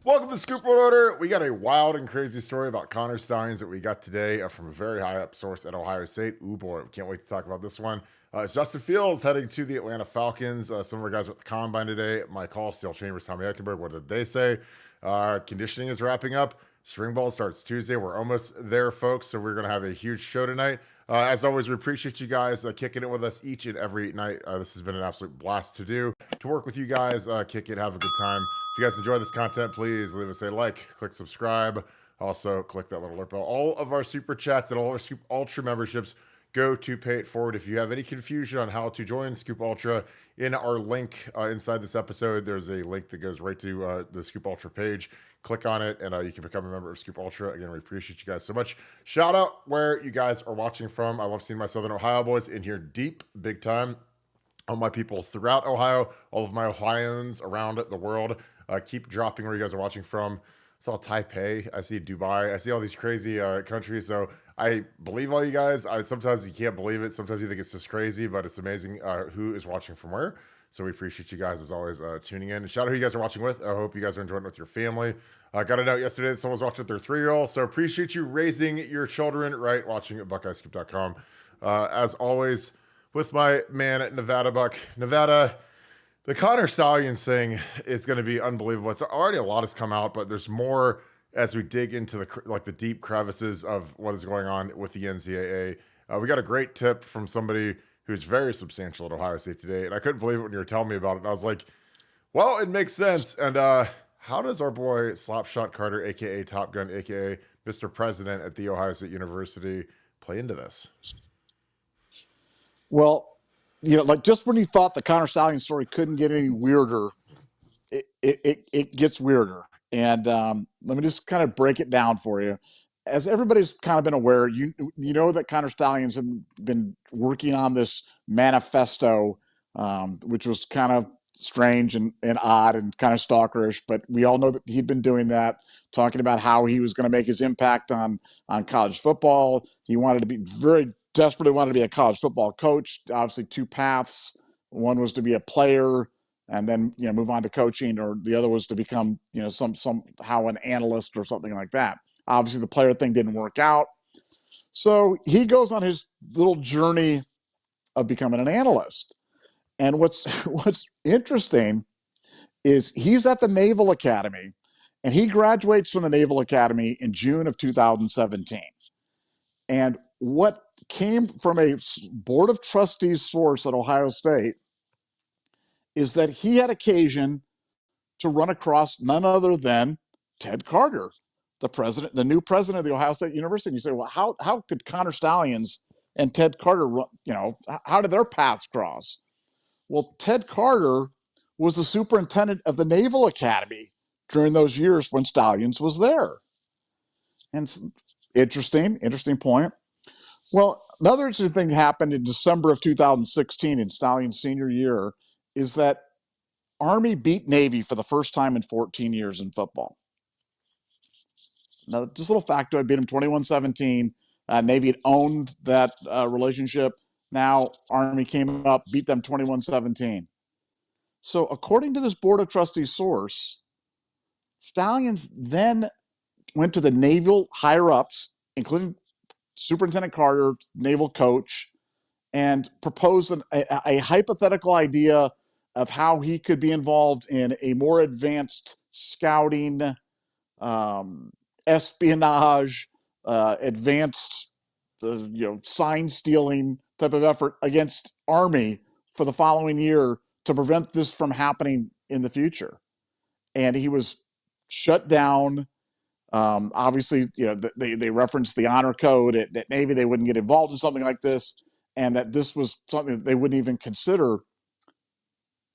Welcome to Scoop Order. We got a wild and crazy story about Connor Stallions that we got today from a very high up source at Ohio State. Ooh boy, we can't wait to talk about this one. It's Justin Fields heading to the Atlanta Falcons. Some of our guys with the combine today. Mike Hall, Steel Chambers, Tommy Eckenberg. What did they say? Conditioning is wrapping up. Spring ball starts Tuesday. We're almost there, folks. So we're going to have a huge show tonight. As always, we appreciate you guys kicking it with us each and every night. This has been an absolute blast to do. To work with you guys, kick it, have a good time. If you guys enjoy this content, please leave us a like, click subscribe. Also, click that little alert bell. All of our super chats and all our Scoop Ultra memberships go to Pay It Forward. If you have any confusion on how to join Scoop Ultra, in our link inside this episode, there's a link that goes right to the Scoop Ultra page. Click on it, and you can become a member of Scoop Ultra. Again, we appreciate you guys so much. Shout out where you guys are watching from. I love seeing my Southern Ohio boys in here deep, big time. All my people throughout Ohio, all of my Ohioans around the world. Keep dropping where you guys are watching from. I saw Taipei. I see Dubai. I see all these crazy countries. So I believe all you guys. Sometimes you can't believe it. Sometimes you think it's just crazy, but it's amazing who is watching from where. So we appreciate you guys, as always, tuning in. And shout out who you guys are watching with. I hope you guys are enjoying it with your family. Got it out yesterday that someone was watching with their 3-year-old. So appreciate you raising your children right, watching at BuckeyeScoop.com. As always, with my man at Nevadabuck. Nevada, the Connor Stallions thing is going to be unbelievable. It's already a lot has come out, but there's more as we dig into the deep crevices of what is going on with the NCAA. We got a great tip from somebody who's very substantial at Ohio State today, and I couldn't believe it when you were telling me about it. And I was like, well, it makes sense. And how does our boy Slapshot Carter, a.k.a. Top Gun, a.k.a. Mr. President at The Ohio State University, play into this? Well, just when you thought the Connor Stallions story couldn't get any weirder, it gets weirder. And let me just kind of break it down for you. As everybody's kind of been aware, you know that Connor Stallions have been working on this manifesto, which was kind of strange and odd and kind of stalkerish, but we all know that he'd been doing that, talking about how he was going to make his impact on college football. He wanted to be desperately wanted to be a college football coach. Obviously, two paths. One was to be a player and then move on to coaching, or the other was to become somehow an analyst or something like that. Obviously, the player thing didn't work out. So he goes on his little journey of becoming an analyst. And what's interesting is he's at the Naval Academy, and he graduates from the Naval Academy in June of 2017. And what came from a board of trustees source at Ohio State is that he had occasion to run across none other than Ted Carter, the new president of the Ohio State University. And you say, well, how could Connor Stallions and Ted Carter, how did their paths cross? Well, Ted Carter was the superintendent of the Naval Academy during those years when Stallions was there. And interesting point. Well, another interesting thing happened in December of 2016 in Stallions' senior year is that Army beat Navy for the first time in 14 years in football. Now, just a little factoid, beat them 21-17. Navy had owned that relationship. Now, Army came up, beat them 21-17. So, according to this Board of Trustees source, Stallions then went to the naval higher-ups, including Superintendent Carter, naval coach, and proposed a hypothetical idea of how he could be involved in a more advanced scouting, espionage, advanced, sign stealing type of effort against Army for the following year to prevent this from happening in the future. And he was shut down. Obviously, they referenced the honor code at Navy. They wouldn't get involved in something like this, and that this was something that they wouldn't even consider.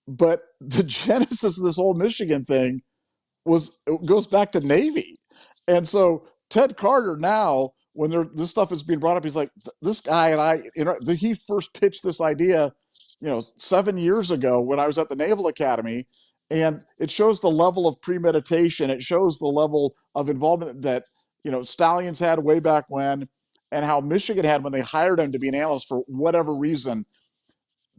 But the genesis of this whole Michigan thing goes back to Navy. And so Ted Carter now, when this stuff is being brought up, he's like, this guy and I, he first pitched this idea, 7 years ago when I was at the Naval Academy. And it shows the level of premeditation. It shows the level of involvement that, Stallions had way back when, and how Michigan had when they hired him to be an analyst for whatever reason.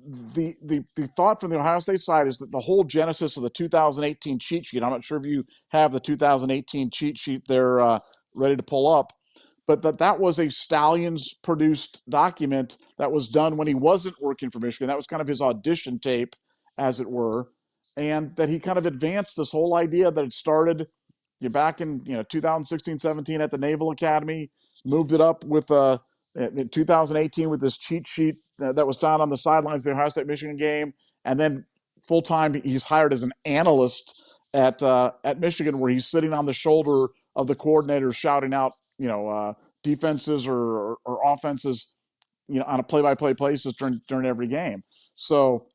the thought from the Ohio State side is that the whole genesis of the 2018 cheat sheet. I'm not sure if you have the 2018 cheat sheet there ready to pull up, but that was a Stallions produced document that was done when he wasn't working for Michigan. That was kind of his audition tape, as it were, and that he kind of advanced this whole idea that it started back in 2016-17 at the Naval Academy, moved it up with in 2018 with this cheat sheet that was found on the sidelines of the Ohio State Michigan game, and then full time he's hired as an analyst at Michigan, where he's sitting on the shoulder of the coordinators shouting out defenses or offenses on a play-by-play basis during every game. So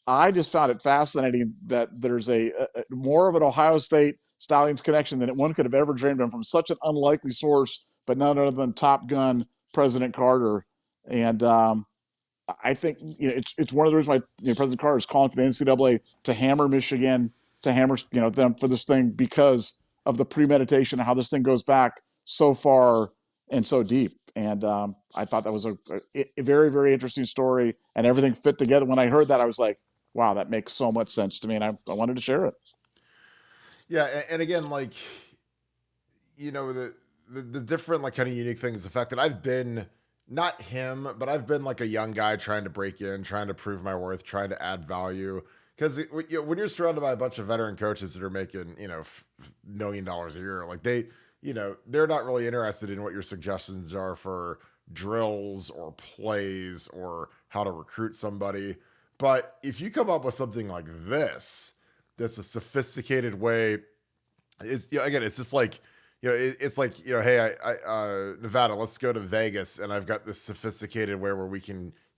I just found it fascinating that there's a more of an Ohio State Stallions connection than one could have ever dreamed of from such an unlikely source, but none other than Top Gun President Carter. And I think it's one of the reasons why President Carter is calling for the NCAA to hammer Michigan, to hammer them for this thing, because of the premeditation and how this thing goes back so far and so deep. And I thought that was a very, very interesting story, and everything fit together. When I heard that, I was like, wow, that makes so much sense to me, and I wanted to share it. Yeah, and again, the different kind of unique things, the fact that I've been not him, but I've been like a young guy trying to break in, trying to prove my worth, trying to add value. Because when you're surrounded by a bunch of veteran coaches that are making $1 million a year, like they're not really interested in what your suggestions are for drills or plays or how to recruit somebody. But if you come up with something like this, that's a sophisticated way, it's just like, it's like, hey, Nevada, let's go to Vegas, and I've got this sophisticated way where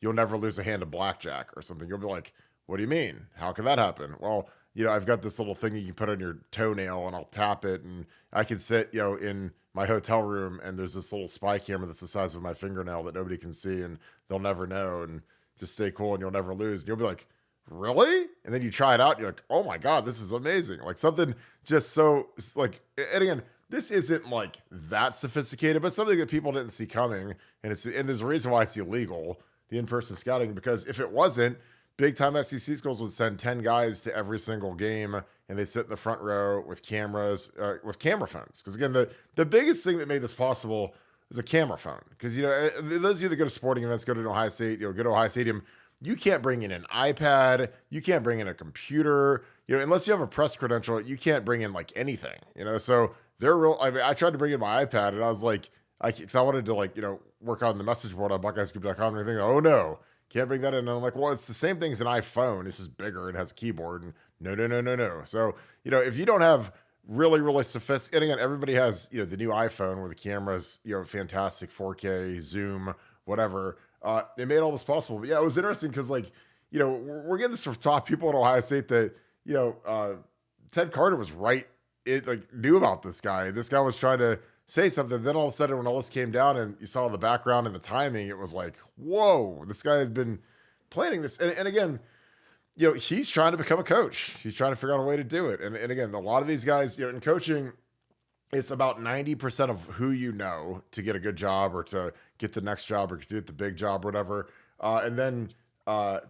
you'll never lose a hand of blackjack or something. You'll be like, what do you mean? How can that happen? Well, I've got this little thing you can put on your toenail, and I'll tap it, and I can sit, in my hotel room, and there's this little spy camera that's the size of my fingernail that nobody can see, and they'll never know, and just stay cool, and you'll never lose. And you'll be like, really? And then you try it out, and you're like, oh my God, this is amazing. Like something just so like, and again, this isn't like that sophisticated, but something that people didn't see coming. And there's a reason why it's illegal, the in-person scouting, because if it wasn't, big time SEC schools would send 10 guys to every single game, and they sit in the front row with cameras, with camera phones. Because again, the biggest thing that made this possible is a camera phone. Because, those of you that go to sporting events, go to an Ohio State, go to Ohio Stadium, you can't bring in an iPad, you can't bring in a computer, unless you have a press credential, you can't bring in like anything, so they're real. I mean, I tried to bring in my iPad, and I was like, because I wanted to work on the message board on BuckeyeScoop.com and everything. Oh no, can't bring that in. And I'm like, well, it's the same thing as an iPhone. It's just bigger and has a keyboard. And no. So, if you don't have really, really sophisticated, and again, everybody has, the new iPhone where the camera's, fantastic 4K, zoom, whatever. It made all this possible. But yeah, it was interesting because we're getting this from top people at Ohio State that, Ted Carter was right. Knew about this guy. This guy was trying to say something. Then all of a sudden, when all this came down and you saw the background and the timing, it was like, whoa, this guy had been planning this. And again, he's trying to become a coach. He's trying to figure out a way to do it. And again, a lot of these guys, in coaching, it's about 90% of who you know to get a good job or to get the next job or to get the big job or whatever. And then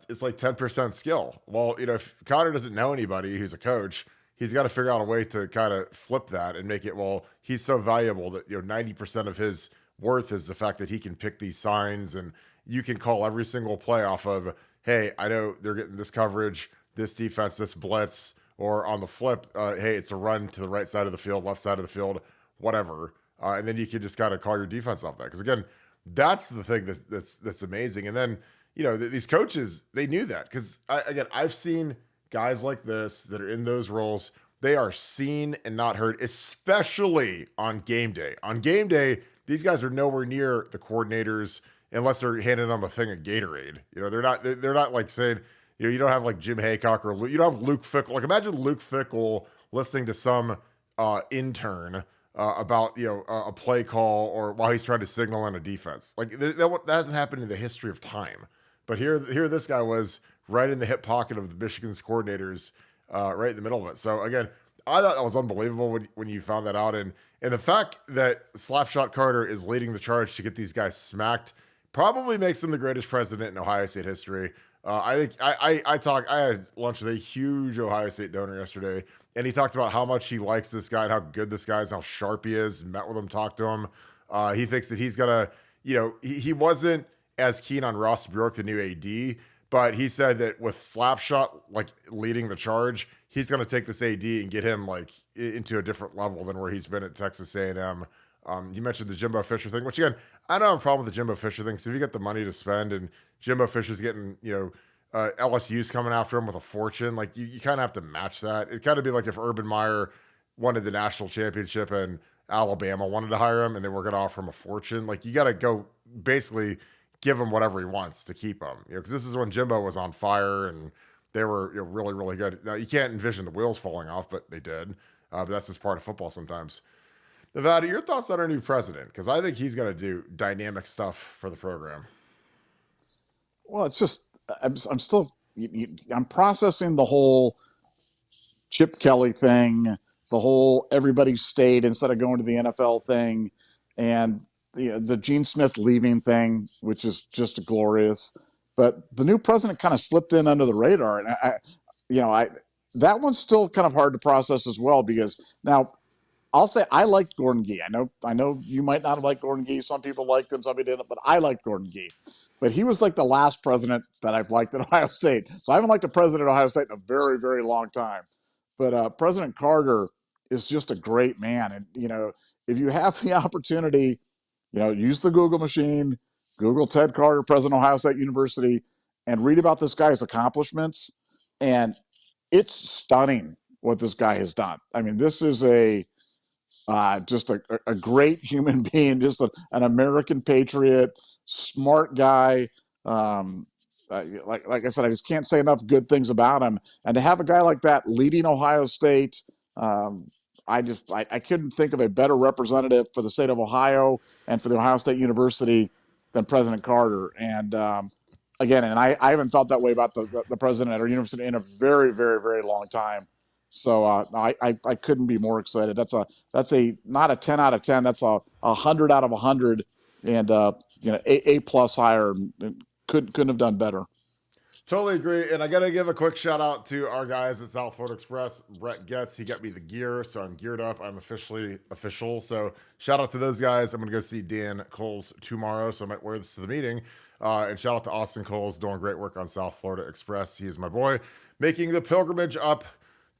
it's like 10% skill. Well, if Connor doesn't know anybody who's a coach, he's got to figure out a way to kind of flip that and make it, well, he's so valuable that, 90% of his worth is the fact that he can pick these signs, and you can call every single play off of, hey, I know they're getting this coverage, this defense, this blitz, or on the flip, hey, it's a run to the right side of the field, left side of the field, whatever. And then you can just kind of call your defense off that. Because again, that's the thing that's amazing. And then, these coaches, they knew that. Because I've seen guys like this that are in those roles, they are seen and not heard, especially on game day. On game day, these guys are nowhere near the coordinators unless they're handing them a thing of Gatorade. They're not like saying, you don't have like Jim Haycock, or you don't have Luke Fickell. Like imagine Luke Fickell listening to some intern about a play call, or while he's trying to signal on a defense. Like that hasn't happened in the history of time. But here this guy was right in the hip pocket of the Michigan's coordinators, right in the middle of it. So again, I thought that was unbelievable when you found that out. And the fact that Slapshot Carter is leading the charge to get these guys smacked probably makes him the greatest president in Ohio State history. I think I had lunch with a huge Ohio State donor yesterday, and he talked about how much he likes this guy and how good this guy is, how sharp he is. Met with him, talked to him. He thinks that he's gonna, he wasn't as keen on Ross Bjork, the new AD, but he said that with Slapshot like leading the charge, he's gonna take this AD and get him like into a different level than where he's been at Texas A&M. You mentioned the Jimbo Fisher thing, which again, I don't have a problem with the Jimbo Fisher thing. So if you get the money to spend and Jimbo Fisher's getting, LSU's coming after him with a fortune, like you kind of have to match that. It kind of be like if Urban Meyer wanted the national championship and Alabama wanted to hire him and then we're going to offer him a fortune. Like you got to go basically give him whatever he wants to keep him, because this is when Jimbo was on fire and they were really, really good. Now you can't envision the wheels falling off, but they did. But that's just part of football sometimes. Nevada, your thoughts on our new president? Because I think he's going to do dynamic stuff for the program. Well, it's just I'm still I'm processing the whole Chip Kelly thing, the whole everybody stayed instead of going to the NFL thing, and the Gene Smith leaving thing, which is just glorious. But the new president kind of slipped in under the radar, and I that one's still kind of hard to process as well, because now I'll say I liked Gordon Gee. I know you might not have liked Gordon Gee. Some people liked him, some people didn't, but I liked Gordon Gee. But he was like the last president that I've liked at Ohio State. So I haven't liked a president at Ohio State in a very, very long time. But President Carter is just a great man. And, if you have the opportunity, use the Google machine, Google Ted Carter, President of Ohio State University, and read about this guy's accomplishments. And it's stunning what this guy has done. I mean, this is just a great human being, just an American patriot, smart guy. Like I said, I just can't say enough good things about him. And to have a guy like that leading Ohio State, I couldn't think of a better representative for the state of Ohio and for the Ohio State University than President Carter. And again, and I haven't felt that way about the president at our university in a very, very, very long time. So I couldn't be more excited. That's a not a 10 out of 10. That's a 100 out of 100, and A plus higher. Couldn't have done better. Totally agree. And I got to give a quick shout out to our guys at South Florida Express. Brett Getz, he got me the gear, so I'm geared up. I'm officially official. So shout out to those guys. I'm going to go see Dan Coles tomorrow, so I might wear this to the meeting. And shout out to Austin Coles, doing great work on South Florida Express. He is my boy, making the pilgrimage up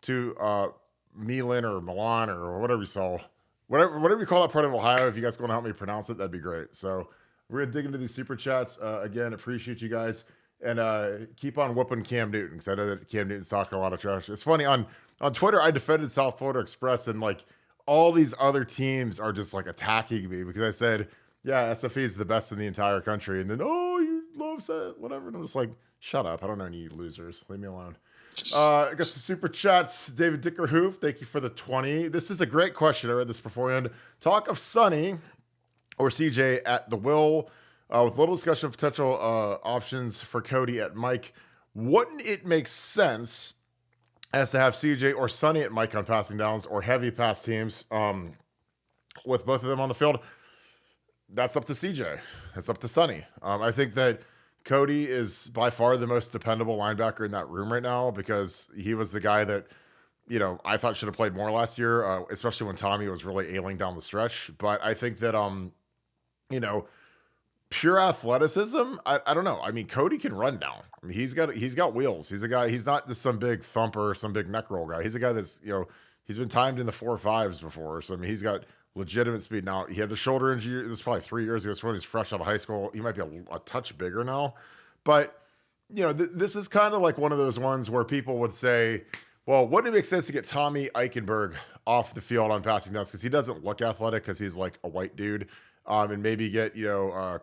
to Milan or Milan or whatever you saw. Whatever you call that part of Ohio. If you guys want to help me pronounce it, that'd be great. So we're going to dig into these super chats. Again, appreciate you guys. And keep on whooping Cam Newton, because I know that Cam Newton's talking a lot of trash. It's funny, on Twitter, I defended South Florida Express, and like all these other teams are just like attacking me because I said, yeah, SFE is the best in the entire country. And then, oh, you love that, whatever. And I'm just like, shut up. I don't know any losers. Leave me alone. I got some super chats. David Dickerhoof, thank you for the 20. This is a great question. I read this beforehand. Talk of Sonny or CJ at the Will. With little discussion of potential options for Cody at Mike, wouldn't it make sense as to have CJ or Sonny at Mike on passing downs or heavy pass teams with both of them on the field? That's up to CJ. That's up to Sonny. I think that Cody is by far the most dependable linebacker in that room right now, because he was the guy that, I thought should have played more last year, especially when Tommy was really ailing down the stretch. But I think that, pure athleticism, I don't know. I mean, Cody can run down. I mean, he's got wheels. He's a guy. He's not just some big thumper, some big neck roll guy. He's a guy that's he's been timed in the 4.5s before. So I mean, he's got legitimate speed. Now he had the shoulder injury. This was probably 3 years ago. It's when he's fresh out of high school. He might be a touch bigger now, but this is kind of like one of those ones where people would say, well, wouldn't it make sense to get Tommy Eichenberg off the field on passing downs because he doesn't look athletic because he's like a white dude. And maybe get,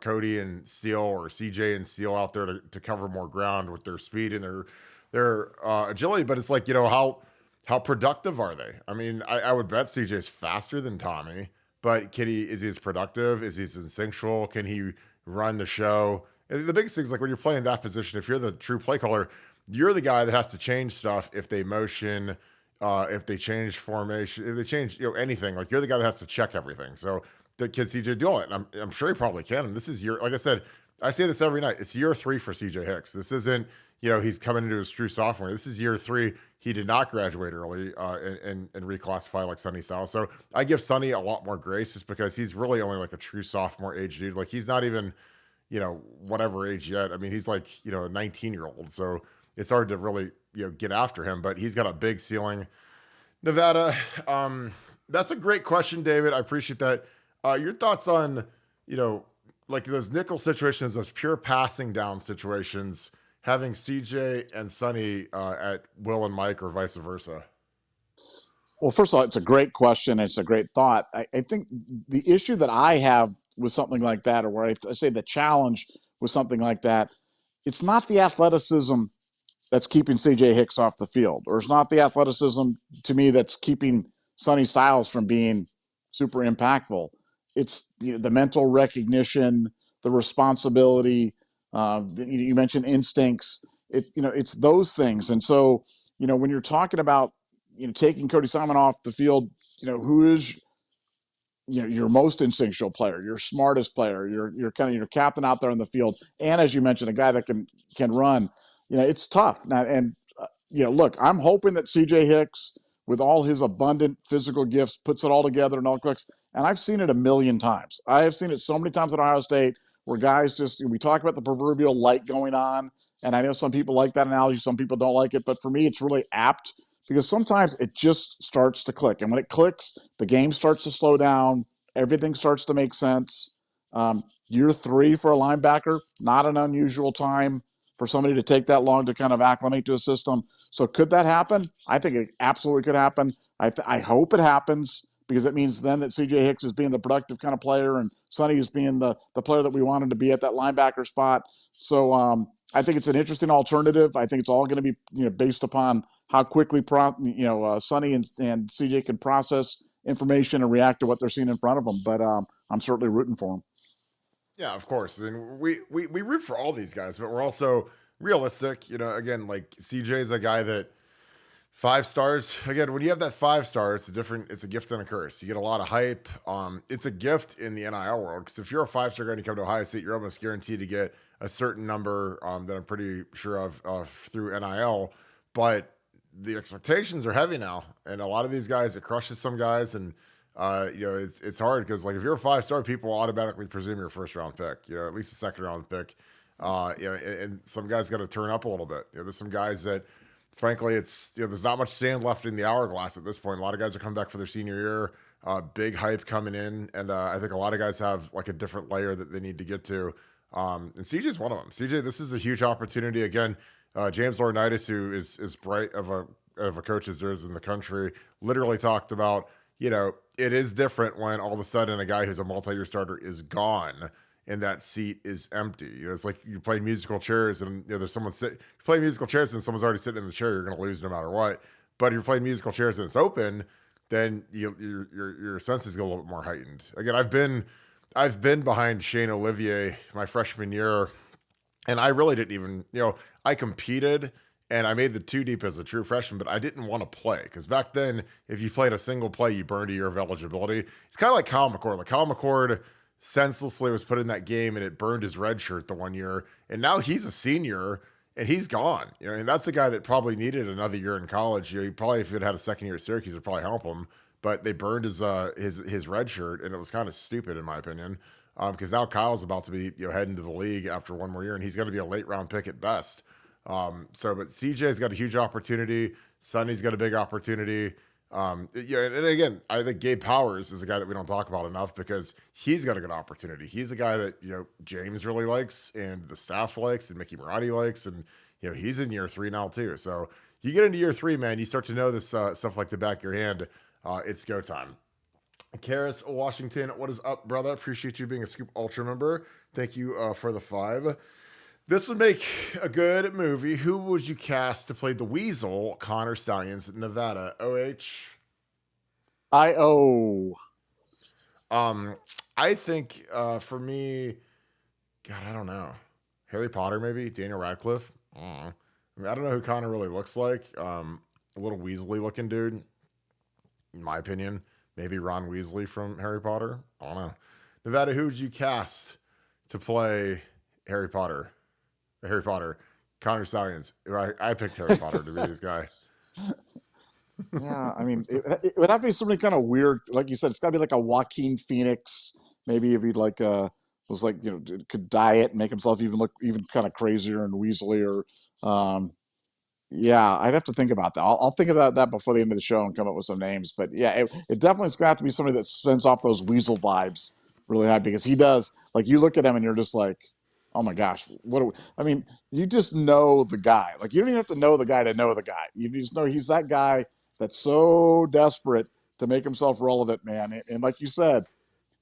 Cody and Steele or CJ and Steele out there to cover more ground with their speed and their agility. But it's like, how productive are they? I mean, I would bet CJ is faster than Tommy, but is he as productive? Is he as instinctual? Can he run the show? And the biggest thing is, like, when you're playing that position, if you're the true play caller, you're the guy that has to change stuff if they motion, if they change formation, if they change, anything. Like, you're the guy that has to check everything. So, can CJ do it? I'm sure he probably can. And this is like I said, I say this every night. It's year 3 for CJ Hicks. This isn't, he's coming into his true sophomore. This is year 3. He did not graduate early and reclassify like Sonny Styles. So I give Sonny a lot more grace just because he's really only like a true sophomore age dude. Like he's not even, whatever age yet. I mean, he's like, a 19-year-old. So it's hard to really, get after him, but he's got a big ceiling. Nevada, that's a great question, David. I appreciate that. Your thoughts on, like those nickel situations, those pure passing down situations, having CJ and Sonny at Will and Mike or vice versa? Well, first of all, it's a great question. It's a great thought. I think the issue that I have with something like that, or where I say the challenge with something like that, it's not the athleticism that's keeping CJ Hicks off the field, or it's not the athleticism to me that's keeping Sonny Styles from being super impactful. It's the mental recognition, the responsibility. You mentioned instincts. It's those things. And so, when you're talking about, taking Cody Simon off the field, who is, your most instinctual player, your smartest player, your kind of your captain out there in the field, and as you mentioned, a guy that can run. It's tough now. And look, I'm hoping that CJ Hicks, with all his abundant physical gifts, puts it all together and all clicks. And I've seen it a million times. I have seen it so many times at Ohio State where guys we talk about the proverbial light going on. And I know some people like that analogy, some people don't like it. But for me, it's really apt because sometimes it just starts to click. And when it clicks, the game starts to slow down. Everything starts to make sense. Year 3 for a linebacker, not an unusual time for somebody to take that long to kind of acclimate to a system. So could that happen? I think it absolutely could happen. I hope it happens because it means then that CJ Hicks is being the productive kind of player and Sonny is being the player that we wanted to be at that linebacker spot. So I think it's an interesting alternative. I think it's all going to be based upon how quickly Sonny and CJ can process information and react to what they're seeing in front of them. But I'm certainly rooting for them. Yeah, of course. I mean, we root for all these guys, but we're also realistic. Again, like CJ is a guy that 5 stars. Again, when you have that 5 star, it's a gift and a curse. You get a lot of hype. It's a gift in the NIL world because if you're a 5-star guy and you come to Ohio State, you're almost guaranteed to get a certain number that I'm pretty sure of through NIL. But the expectations are heavy now, and a lot of these guys, it crushes some guys, and it's hard because like if you're a 5-star, people automatically presume you're a 1st-round pick, at least a 2nd-round pick. And some guys got to turn up a little bit. There's some guys that, frankly, it's there's not much sand left in the hourglass at this point. A lot of guys are coming back for their senior year. Big hype coming in, and I think a lot of guys have like a different layer that they need to get to. And CJ's one of them. CJ, this is a huge opportunity again. James Laurinaitis, who is bright of a coach as there is in the country, literally talked about, it is different when all of a sudden a guy who's a multi-year starter is gone and that seat is empty. It's like you play musical chairs and there's someone you play musical chairs and someone's already sitting in the chair, you're going to lose no matter what. But if you're playing musical chairs and it's open, then your senses get a little bit more heightened. Again, I've been behind Shane Olivier my freshman year, and I really didn't even, I competed and I made the 2 deep as a true freshman, but I didn't want to play because back then, if you played a single play, you burned a year of eligibility. It's kind of like Kyle McCord. Like Kyle McCord senselessly was put in that game and it burned his red shirt the 1 year. And now he's a senior and he's gone. And that's a guy that probably needed another year in college. He probably, if he'd had a 2nd year at Syracuse, it'd probably help him. But they burned his red shirt, and it was kind of stupid in my opinion. Because now Kyle's about to be heading to the league after 1 more year, and he's going to be a late round pick at best. But CJ's got a huge opportunity. Sonny's got a big opportunity. And again, I think Gabe Powers is a guy that we don't talk about enough because he's got a good opportunity. He's a guy that James really likes, and the staff likes, and Mickey Marotti likes, and he's in year 3 now too. So you get into year 3, man, you start to know this stuff like the back of your hand. It's go time. Karis Washington, what is up, brother? Appreciate you being a Scoop Ultra member. Thank you for the 5. This would make a good movie. Who would you cast to play the Weasel, Connor Stallions, Nevada? OH? I-O. I think for me, God, I don't know. Harry Potter, maybe? Daniel Radcliffe? I don't know who Connor really looks like. A little Weasley looking dude, in my opinion. Maybe Ron Weasley from Harry Potter. I don't know. Nevada, who would you cast to play Harry Potter? Connor Stallions. I picked Harry Potter to be this guy. Yeah, I mean, it would have to be something kind of weird, like you said. It's got to be like a Joaquin Phoenix, maybe if he like was like could diet and make himself even look even kind of crazier and weaselly, or yeah, I'd have to think about that. I'll think about that before the end of the show and come up with some names. But yeah, it definitely is going to have to be somebody that spins off those weasel vibes really high, because he does. Like, you look at him and you're just like, oh my gosh, I mean, you just know the guy. Like, you don't even have to know the guy to know the guy. You just know he's that guy that's so desperate to make himself relevant, man. And like you said,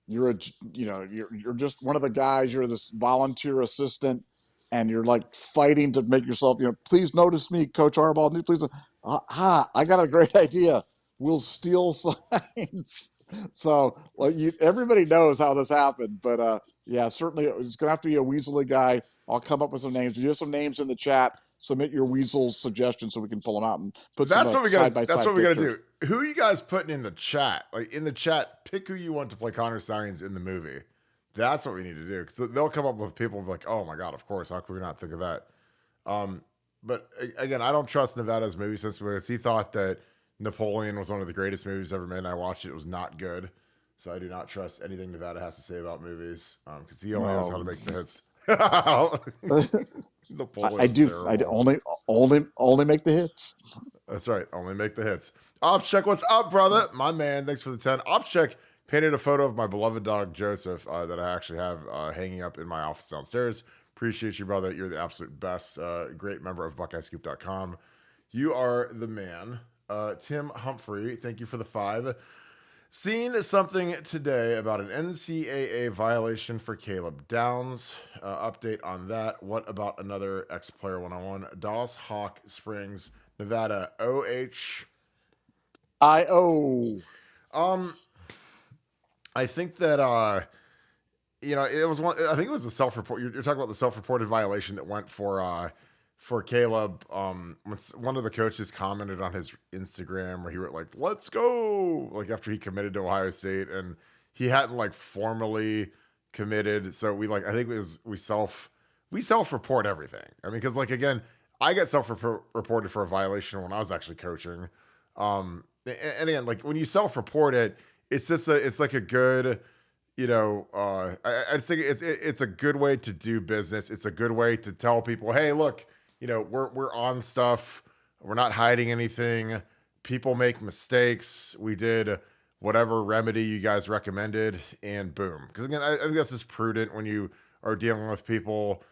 you're you're just one of the guys. You're this volunteer assistant, and you're like fighting to make yourself. Please notice me, Coach Harbaugh. Please, I got a great idea. We'll steal signs. So, well, everybody knows how this happened, but yeah, certainly it's gonna have to be a weaselly guy. I'll come up with some names. If you have some names in the chat, submit your weasel suggestions so we can pull them out and put That's some what we got. side by side. That's what we got to do. Who are you guys putting in the chat? Like, in the chat, pick who you want to play Connor Stallions in the movie. That's what we need to do, because they'll come up with people like, oh my god, of course, how could we not think of that? But again, I don't trust Nevada's movie system, because he thought that Napoleon was one of the greatest movies ever made, and I watched it. It was not good. So I do not trust anything Nevada has to say about movies, because he only knows how to make the hits. I do. I only make the hits. That's right. Only make the hits. Opscheck, what's up, brother? My man, thanks for the 10. Opscheck painted a photo of my beloved dog, Joseph, that I actually have hanging up in my office downstairs. Appreciate you, brother. You're the absolute best. Great member of BuckeyeScoop.com. You are the man. Tim Humphrey, thank you for the 5. Seen something today about an NCAA violation for Caleb Downs. Update on that. What about another ex-player 101? Doss Hawk Springs, Nevada, OHIO. I think that it was one. I think it was the self-report. You're talking about the self-reported violation that went for Caleb. One of the coaches commented on his Instagram where he wrote like, "Let's go," like after he committed to Ohio State, and he hadn't like formally committed. So I think it was we self-report everything. I mean, because like, again, I got self-reported for a violation when I was actually coaching. And again, like when you self-report it, it's just it's like a good, I think it's a good way to do business. It's a good way to tell people, hey, look, we're on stuff. We're not hiding anything. People make mistakes. We did whatever remedy you guys recommended, and boom. Because again, I think that's just prudent when you are dealing with people,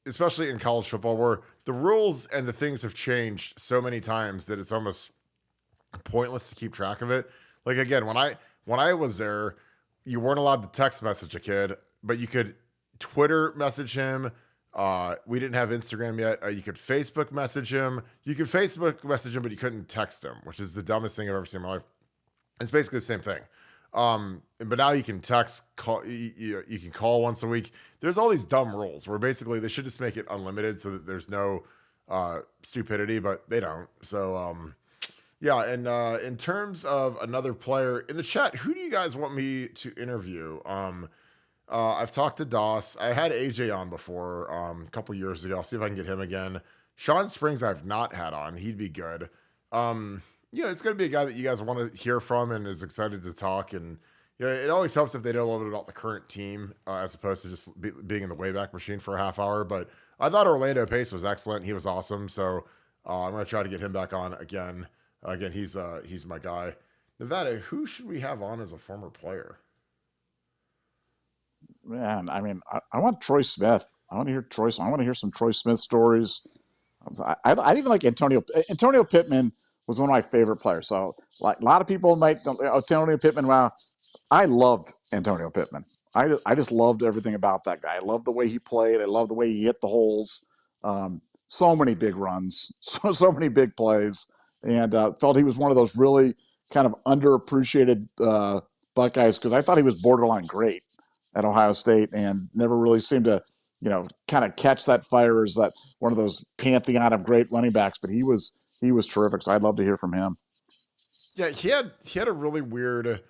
especially in college football, where the rules and the things have changed so many times that it's almost pointless to keep track of it. Like, again, when I was there, you weren't allowed to text message a kid, but you could Twitter message him. We didn't have Instagram yet. You could Facebook message him. You could Facebook message him, but you couldn't text him, which is the dumbest thing I've ever seen in my life. It's basically the same thing. But now you can text, call, you can call once a week. There's all these dumb rules where basically they should just make it unlimited so that there's no stupidity, but they don't. So, yeah, and in terms of another player in the chat, who do you guys want me to interview? I've talked to Doss. I had AJ on before a couple years ago. I'll see if I can get him again. Sean Springs I've not had on. He'd be good. It's going to be a guy that you guys want to hear from and is excited to talk. And it always helps if they know a little bit about the current team as opposed to just being in the Wayback Machine for a half hour. But I thought Orlando Pace was excellent. He was awesome. So I'm going to try to get him back on again. Again, he's my guy. Nevada, who should we have on as a former player? Man, I mean, I want Troy Smith. I want to hear Troy. I want to hear some Troy Smith stories. I even like Antonio. Antonio Pittman was one of my favorite players. So, like a lot of people might Antonio Pittman. Wow, I loved Antonio Pittman. I just loved everything about that guy. I loved the way he played. I loved the way he hit the holes. So many big runs, so many big plays, and felt he was one of those really kind of underappreciated Buckeyes, because I thought he was borderline great at Ohio State and never really seemed to, kind of catch that fire as that one of those pantheon of great running backs. But he was terrific. So I'd love to hear from him. Yeah, he had a really weird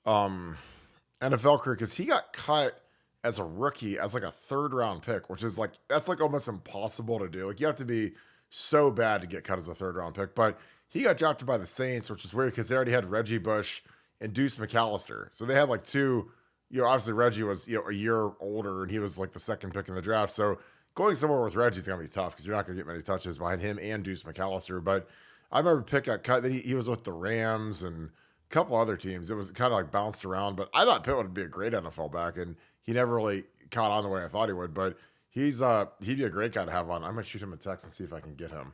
NFL career, because he got cut as a rookie as like a third round pick, which is like that's like almost impossible to do. Like you have to be so bad to get cut as a third round pick. But he got drafted by the Saints, which is weird because they already had Reggie Bush and Deuce McAllister. So they had like two, obviously Reggie was, a year older and he was like the second pick in the draft. So going somewhere with Reggie is going to be tough because you're not going to get many touches behind him and Deuce McAllister. But I remember Pitt got cut. Then he was with the Rams and a couple other teams. It was kind of like bounced around. But I thought Pitt would be a great NFL back, and he never really caught on the way I thought he would. But he'd be a great guy to have on. I'm going to shoot him a text and see if I can get him.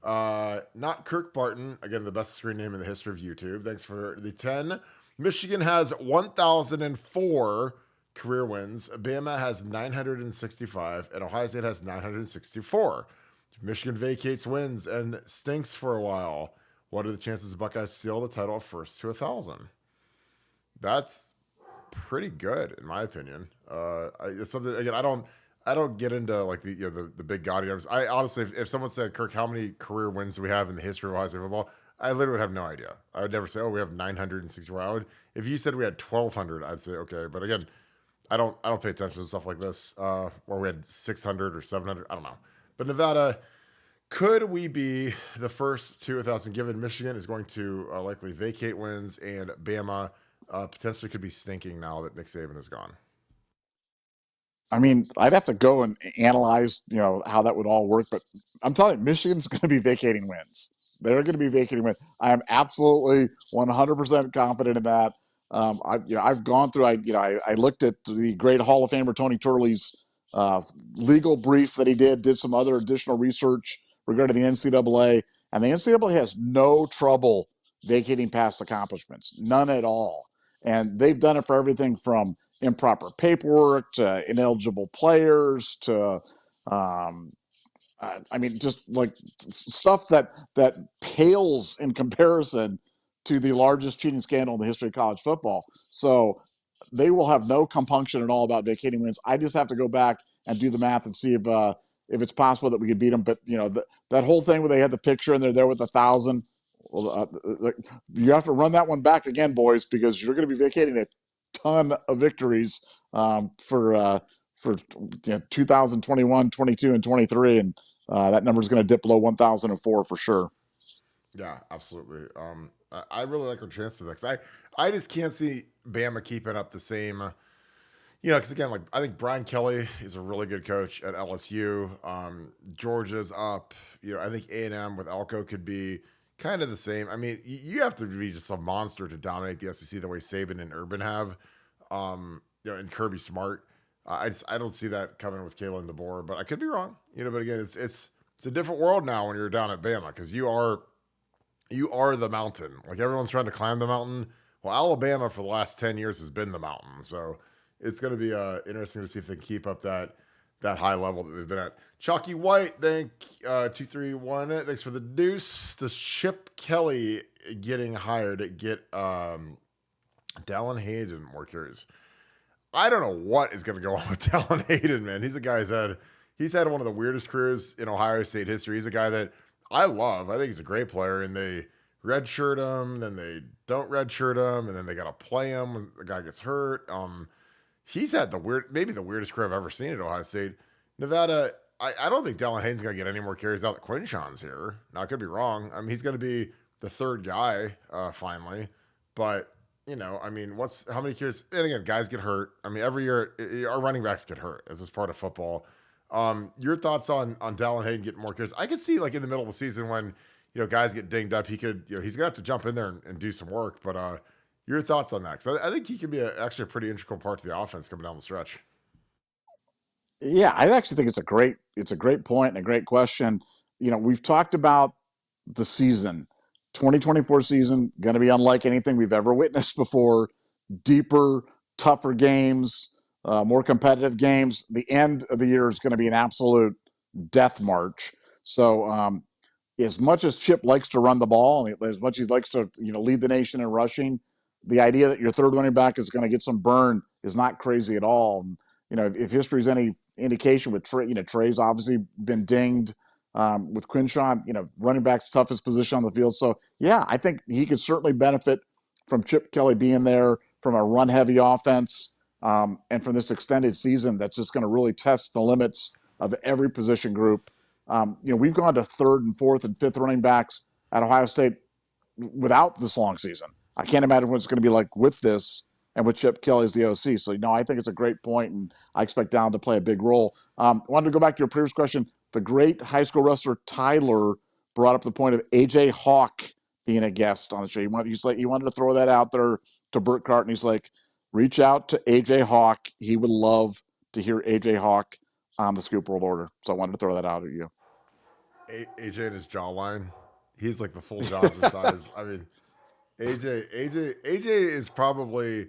Not Kirk Barton. Again, the best screen name in the history of YouTube. Thanks for the 10. Michigan has 1,004 career wins. Bama has 965, and Ohio State has 964. Michigan vacates wins and stinks for a while. What are the chances the Buckeyes steal the title first to 1,000? That's pretty good, in my opinion. It's something again. I don't get into like the big gaudy numbers. I honestly, if someone said, Kirk, how many career wins do we have in the history of Ohio State football? I literally would have no idea. I would never say, oh, we have 964. If you said we had 1,200, I'd say okay. But again, I don't pay attention to stuff like this. Or we had 600 or 700. I don't know. But Nevada, could we be the first to 1,000? Given Michigan is going to likely vacate wins, and Bama potentially could be stinking now that Nick Saban is gone. I mean, I'd have to go and analyze, how that would all work. But I'm telling you, Michigan's going to be vacating wins. They're going to be vacating wins. I am absolutely 100% confident in that. I've gone through. I looked at the great Hall of Famer Tony Turley's legal brief that he did some other additional research regarding the NCAA, and the NCAA has no trouble vacating past accomplishments, none at all. And they've done it for everything from improper paperwork to ineligible players to, just like stuff that pales in comparison to the largest cheating scandal in the history of college football. So they will have no compunction at all about vacating wins. I just have to go back and do the math and see if it's possible that we could beat them. But that whole thing where they had the picture and they're there with 1,000. Well, you have to run that one back again, boys, because you're going to be vacating a ton of victories for 2021, 22, and 23, and that number is going to dip below 1,004 for sure. Yeah, absolutely. I really like our chances because I just can't see Bama keeping up the same. Because again, like I think Brian Kelly is a really good coach at LSU. Georgia's up. I think A&M with Elko could be kind of the same. I mean, you have to be just a monster to dominate the SEC the way Saban and Urban have, and Kirby Smart. I don't see that coming with Kalen DeBoer, but I could be wrong. But again, it's a different world now when you're down at Bama because you are the mountain. Like everyone's trying to climb the mountain. Well, Alabama for the last 10 years has been the mountain, so it's going to be interesting to see if they can keep up that high level that they've been at. Chalky White, thank 231. Thanks for the deuce. The Chip Kelly getting hired to get Dallin Hayden. More curious. I don't know what is going to go on with Dallin Hayden, man. He's a guy he's had one of the weirdest careers in Ohio State history. He's a guy that I love. I think he's a great player, and they redshirt him, then they don't redshirt him, and then they got to play him when the guy gets hurt. He's had maybe the weirdest career I've ever seen at Ohio State. Nevada, I don't think Dallin Hayden's going to get any more carries out that Quinshon's here. Now, I could be wrong. I mean, he's going to be the third guy finally. But, how many carries? And again, guys get hurt. I mean, every year, our running backs get hurt. This is part of football. Your thoughts on Dallin Hayden getting more carries? I could see, like, in the middle of the season when, guys get dinged up, he could, he's going to have to jump in there and do some work. But your thoughts on that? Because I think he could be actually a pretty integral part to the offense coming down the stretch. Yeah, I actually think it's a great point and a great question. We've talked about the season, 2024 season, going to be unlike anything we've ever witnessed before. Deeper, tougher games, more competitive games. The end of the year is going to be an absolute death march. So, as much as Chip likes to run the ball, and as much as he likes to, lead the nation in rushing, the idea that your third running back is going to get some burn is not crazy at all. And, if history's any indication with Trey, Trey's obviously been dinged with Quinshon, running back's toughest position on the field. So, yeah, I think he could certainly benefit from Chip Kelly being there from a run-heavy offense. And from this extended season, that's just going to really test the limits of every position group. We've gone to third and fourth and fifth running backs at Ohio State without this long season. I can't imagine what it's going to be like with this and with Chip Kelly as the OC. So, I think it's a great point, and I expect Dowd to play a big role. I wanted to go back to your previous question. The great high school wrestler Tyler brought up the point of A.J. Hawk being a guest on the show. He wanted to throw that out there to Burt Carton. He's like, reach out to A.J. Hawk. He would love to hear A.J. Hawk on the Scoop World Order. So I wanted to throw that out at you. AJ and his jawline, he's like the full Josmer size. I mean, AJ is probably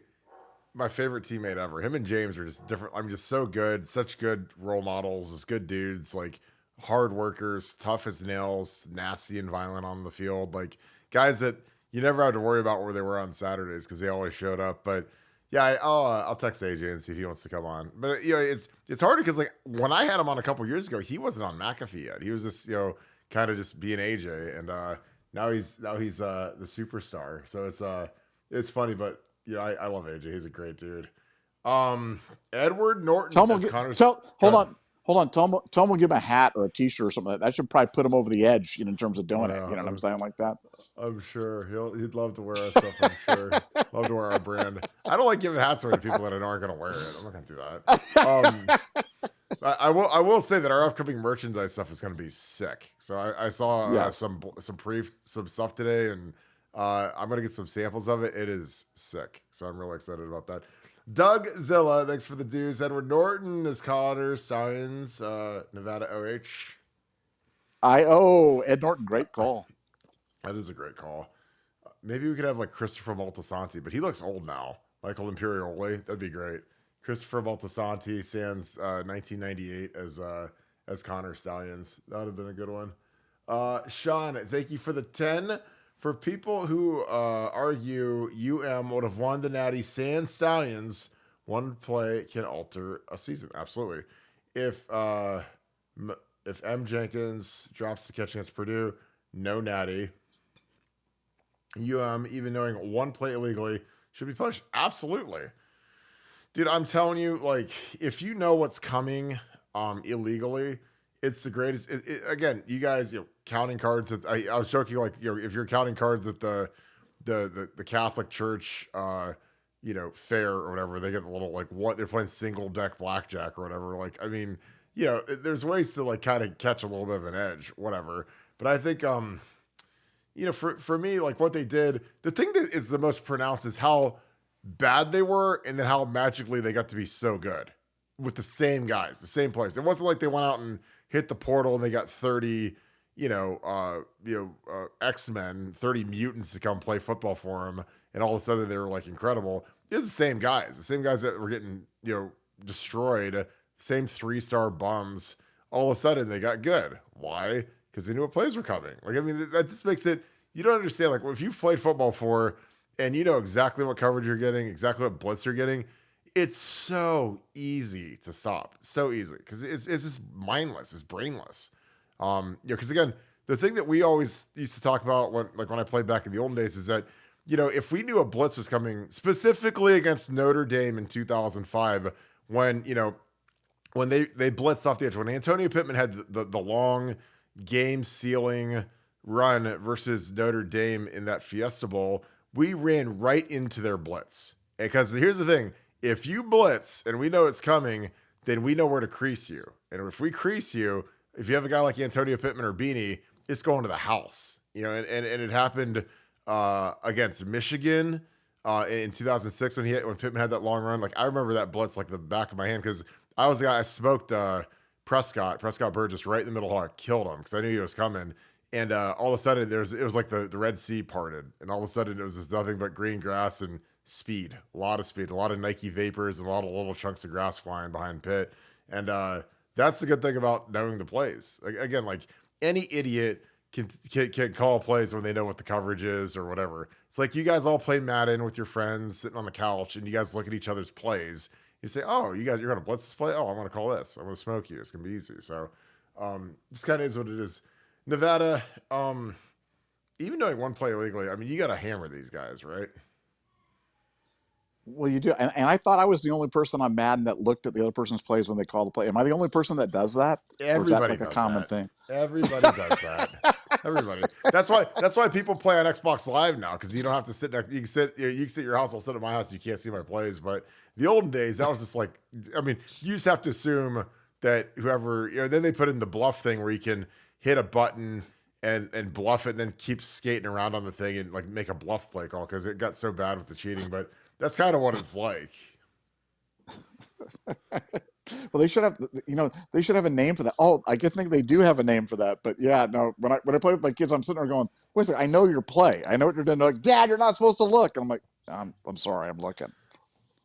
my favorite teammate ever. Him and James are just different. I'm just so good, such good role models, just good dudes, like hard workers, tough as nails, nasty and violent on the field, like guys that you never had to worry about where they were on Saturdays because they always showed up. But yeah, I'll text AJ and see if he wants to come on. But it's hard because like when I had him on a couple years ago, he wasn't on McAfee yet. He was just kind of just being AJ, and now he's the superstar. So it's funny, but I love AJ. He's a great dude. Edward Norton. Hold on. Tell him we'll give him a hat or a T-shirt or something like that. That should probably put him over the edge, in terms of doing it. You know what I'm saying, like that. I'm sure he'd love to wear our stuff. I'm sure, love to wear our brand. I don't like giving hats away to people that aren't going to wear it. I'm not going to do that. I will say that our upcoming merchandise stuff is going to be sick. So I saw some stuff today, and I'm going to get some samples of it. It is sick. So I'm really excited about that. Doug Zilla, thanks for the dues. Edward Norton is Connor Stallions, Nevada OH. Ed Norton, great call. That is a great call. Maybe we could have like Christopher Moltisanti, but he looks old now. Michael Imperioli, that'd be great. Christopher Moltisanti, sans 1998 as Connor Stallions. That would have been a good one. Sean, thank you for the 10. For people who argue would have won the Natty sans Stallions, one play can alter a season. Absolutely. If M. Jenkins drops the catch against Purdue, no Natty. Even knowing one play illegally, should be punished. Absolutely. Dude, I'm telling you, like, if you know what's coming illegally, it's the greatest. Again, you guys, counting cards. I was joking, like, if you're counting cards at the Catholic Church, fair or whatever, they get a little like what they're playing single deck blackjack or whatever. Like, I mean, there's ways to like kind of catch a little bit of an edge, whatever. But I think, for me, like what they did, the thing that is the most pronounced is how bad they were, and then how magically they got to be so good with the same guys, the same players. It wasn't like they went out and hit the portal and they got 30, X-Men, 30 mutants to come play football for them, and all of a sudden they were like incredible. It's the same guys that were getting, destroyed, same 3-star bums. All of a sudden they got good. Why? Because they knew what plays were coming. Like, I mean, that just makes it, you don't understand. Like, if you've played football before and you know exactly what coverage you're getting, exactly what blitz you're getting, it's so easy to stop. So easy. Because it's just mindless. It's brainless. Because again, the thing that we always used to talk about when I played back in the olden days is that, if we knew a blitz was coming specifically against Notre Dame in 2005, when they blitzed off the edge, when Antonio Pittman had the long game sealing run versus Notre Dame in that Fiesta Bowl, we ran right into their blitz. Because here's the thing, if you blitz and we know it's coming, then we know where to crease you. And if we crease you, if you have a guy like Antonio Pittman or Beanie, it's going to the house. And it happened against Michigan in 2006 when Pittman had that long run. Like, I remember that blitz like the back of my hand, because I was the guy, I smoked Prescott Burgess right in the middle. I killed him because I knew he was coming. And all of a sudden it was like the Red Sea parted, and all of a sudden it was just nothing but green grass and speed, a lot of Nike Vapors, and a lot of little chunks of grass flying behind Pitt. And that's the good thing about knowing the plays. Like, again, like any idiot can call plays when they know what the coverage is or whatever. It's like you guys all play Madden with your friends sitting on the couch, and you guys look at each other's plays. You say, "Oh, you're going to blitz this play? Oh, I'm going to call this. I'm going to smoke you. It's going to be easy." So this kind of is what it is. Nevada, even knowing one play illegally, I mean, you got to hammer these guys, right? Well, you do, and I thought I was the only person on Madden that looked at the other person's plays when they call the play. Am I the only person that does that, or is that Everybody like a does common that. thing? Everybody does that. Everybody. That's why people play on Xbox Live now, because you don't have to sit next. You can sit at your house. I'll sit at my house. You can't see my plays. But the olden days, that was just like, I mean, you just have to assume that whoever, then they put in the bluff thing where you can hit a button and bluff it, and then keep skating around on the thing and like make a bluff play call, because it got so bad with the cheating. But that's kind of what it's like. Well, they should have, they should have a name for that. Oh, I think they do have a name for that. But yeah, no, when I play with my kids, I'm sitting there going, wait a second, I know your play. I know what you're doing. They're like, Dad, you're not supposed to look. And I'm like, I'm sorry, I'm looking.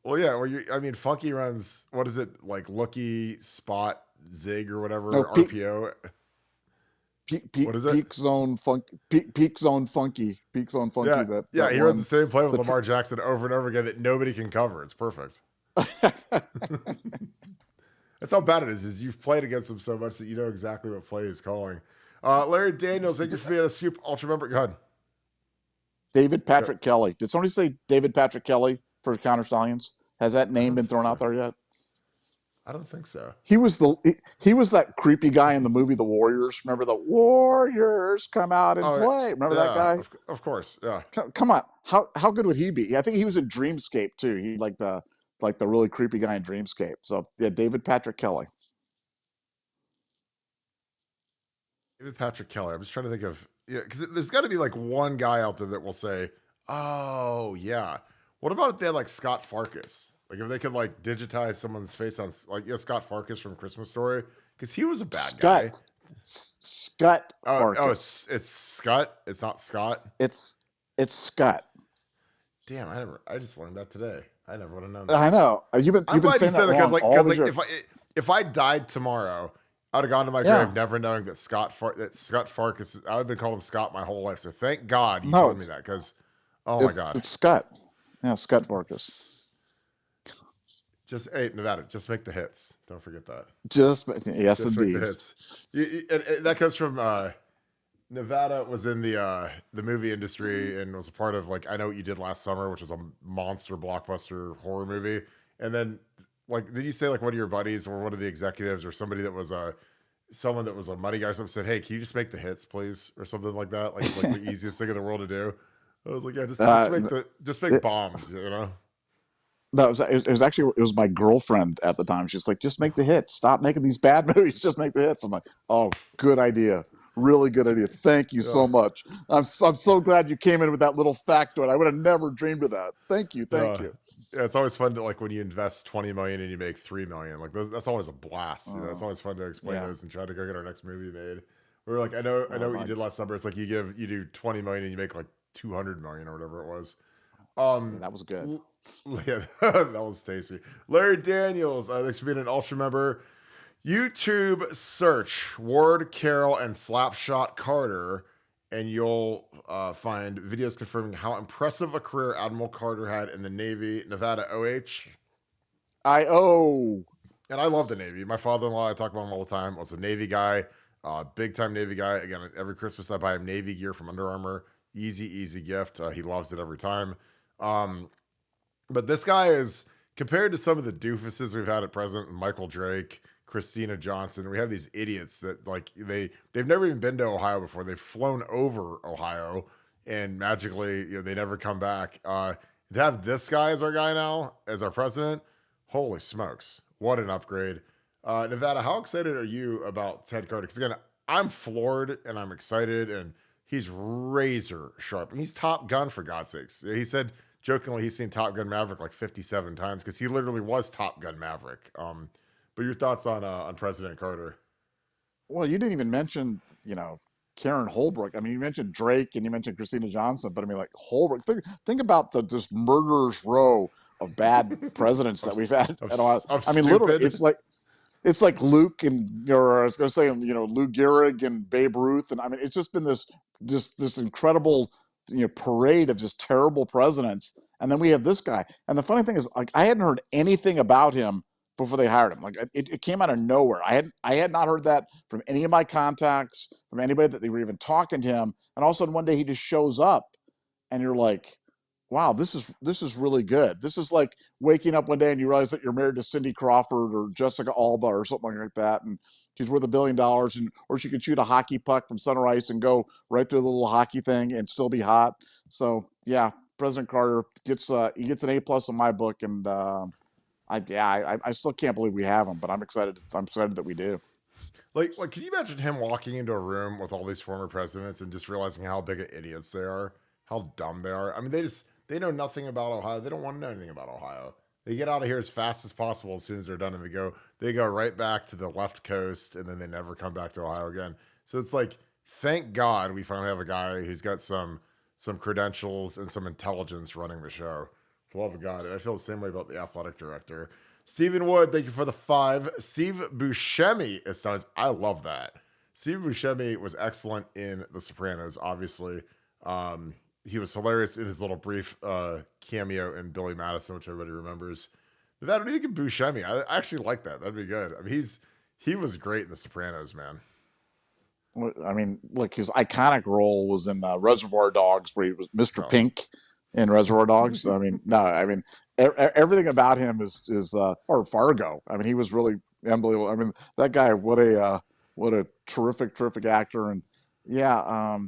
Well, yeah. Funky runs, what is it, like looky, spot, zig, or whatever, No, RPO. What is it? Peak zone funky. Peak zone funky. Peak zone funky. Yeah. He runs the same play with Lamar Jackson over and over again that nobody can cover. It's perfect. That's how bad it is you've played against him so much that you know exactly what play he's calling. Larry Daniels, thank you for being a Scoop Ultra member. Go ahead. David Patrick Kelly. Did somebody say David Patrick Kelly for Counter Stallions? Has that name been thrown out there yet? I don't think so. He was that creepy guy in the movie The Warriors. Remember the Warriors come out and play? Remember that guy? Of course. Yeah. Come on. How good would he be? I think he was in Dreamscape too. He like the really creepy guy in Dreamscape. So yeah, David Patrick Kelly. David Patrick Kelly. I'm just trying to think of, because there's got to be like one guy out there that will say, "Oh yeah." What about if they had like Scott Farkas? Like if they could like digitize someone's face on Scott Farkas from Christmas Story, because he was a bad guy. Scott Farkas. It's Scott. It's not Scott. It's Scott. Damn, I just learned that today. I never would have known that. I know. You've been saying that wrong because if I died tomorrow, I'd have gone to my grave never knowing that Scott Farkas. I would have been calling him Scott my whole life. So thank God you told me that, because my God, it's Scott. Yeah, Scott Farkas. Nevada, just make the hits. Don't forget that. Yes, indeed. Make the hits. And that comes from Nevada was in the movie industry and was a part of like I Know What You Did Last Summer, which was a monster blockbuster horror movie. And then like, did you say like one of your buddies or one of the executives or somebody that was someone that was a money guy or something said, "Hey, can you just make the hits, please?" or something like that? Like the easiest thing in the world to do. I was like, yeah, just make bombs, No, it was my girlfriend at the time. She's like, just make the hits. Stop making these bad movies. Just make the hits. I'm like, oh, good idea. Really good idea. Thank you so much. I'm so glad you came in with that little factoid. I would have never dreamed of that. Thank you. Yeah, it's always fun to like when you invest $20 million and you make $3 million. Like that's always a blast. It's always fun to explain those and try to go get our next movie made. We're like, I know what you did last summer. It's like you do 20 million and you make like 200 million or whatever it was. That was good. Yeah, that was tasty. Larry Daniels, thanks for being an Ultra member. YouTube search Ward Carroll and Slapshot Carter, and you'll find videos confirming how impressive a career Admiral Carter had in the Navy, Nevada OH. And I love the Navy. My father-in-law, I talk about him all the time, was a Navy guy, big time Navy guy. Again, every Christmas I buy him Navy gear from Under Armour. Easy gift. He loves it every time. But this guy is, compared to some of the doofuses we've had at present, Michael Drake, Christina Johnson, we have these idiots that like they've never even been to Ohio before. They've flown over Ohio and magically, they never come back. To have this guy as our guy now, as our president, holy smokes, what an upgrade. Nevada, how excited are you about Ted Carter? Because again, I'm floored and I'm excited, and he's razor sharp. And he's Top Gun, for God's sakes. He said jokingly he's seen Top Gun Maverick like 57 times because he literally was Top Gun Maverick. But your thoughts on President Carter? Well, you didn't even mention, Karen Holbrook. I mean, you mentioned Drake and you mentioned Christina Johnson, but I mean, like Holbrook. Think about this murderer's row of bad presidents that we've had. I mean, literally, it's like Luke and, or I was going to say, Lou Gehrig and Babe Ruth, and I mean, it's just been this incredible, parade of just terrible presidents, and then we have this guy. And the funny thing is, like, I hadn't heard anything about him before they hired him. Like it came out of nowhere. I had not heard that from any of my contacts, from anybody that they were even talking to him. And all of a sudden one day he just shows up and you're like, wow, this is really good. This is like waking up one day and you realize that you're married to Cindy Crawford or Jessica Alba or something like that, and she's worth $1 billion, and or she could shoot a hockey puck from center ice and go right through the little hockey thing and still be hot. So yeah, President Carter gets he gets an A+ in my book, and I still can't believe we have him, but I'm excited. I'm excited that we do. Like, can you imagine him walking into a room with all these former presidents and just realizing how big of idiots they are, how dumb they are? I mean, they know nothing about Ohio. They don't want to know anything about Ohio. They get out of here as fast as possible as soon as they're done, and they go right back to the left coast, and then they never come back to Ohio again. So it's like, thank God we finally have a guy who's got some credentials and some intelligence running the show. For the love of God, and I feel the same way about the athletic director. Stephen Wood, thank you for the 5. Steve Buscemi is nice. I love that. Steve Buscemi was excellent in The Sopranos, obviously. He was hilarious in his little brief cameo in Billy Madison, which everybody remembers. Nevada, what do you think of Buscemi? I actually like that. That'd be good. I mean, he was great in The Sopranos, man. I mean, look, his iconic role was in Reservoir Dogs, where he was Mr. Pink in Reservoir Dogs. I mean, no, I mean, everything about him is or Fargo. I mean, he was really unbelievable. I mean, that guy, what a terrific actor. And yeah,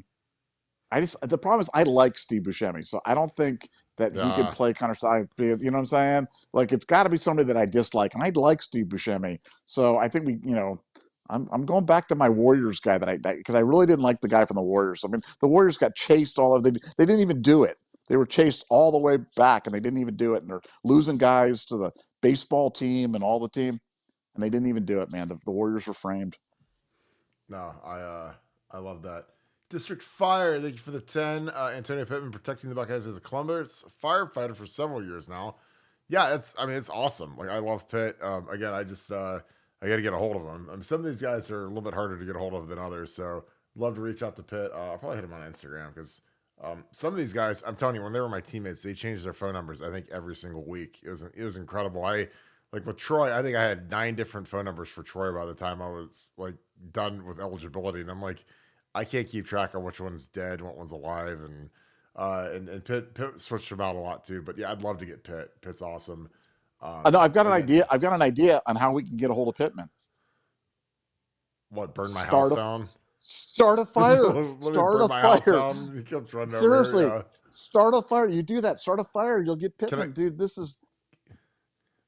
the problem is I like Steve Buscemi, so I don't think that he could play Connor Stallions. You know what I'm saying? Like, it's got to be somebody that I dislike, and I like Steve Buscemi. So I think I'm going back to my Warriors guy because I really didn't like the guy from the Warriors. I mean, the Warriors got chased all over. They didn't even do it. They were chased all the way back, and they didn't even do it. And they're losing guys to the baseball team and all the team, and they didn't even do it, man. The Warriors were framed. No, I love that. District Fire, thank you for the 10. Antonio Pittman protecting the Buckeyes as a Columbus firefighter for several years now. Yeah, it's awesome. Like, I love Pitt. Again, I got to get a hold of him. I mean, some of these guys are a little bit harder to get a hold of than others, so love to reach out to Pitt. I'll probably hit him on Instagram because some of these guys, I'm telling you, when they were my teammates, they changed their phone numbers, I think, every single week. It was incredible. Like with Troy, I think I had 9 different phone numbers for Troy by the time I was like done with eligibility, and I'm like, I can't keep track of which one's dead, what one's alive, and Pitt switched them out a lot too. But yeah, I'd love to get Pitt. Pitt's awesome. No, I've got an idea. I've got an idea on how we can get a hold of Pittman. What? Burn my house down? Start a fire. Start a fire. Seriously, start a fire. You do that. Start a fire. You'll get Pittman, dude. This is.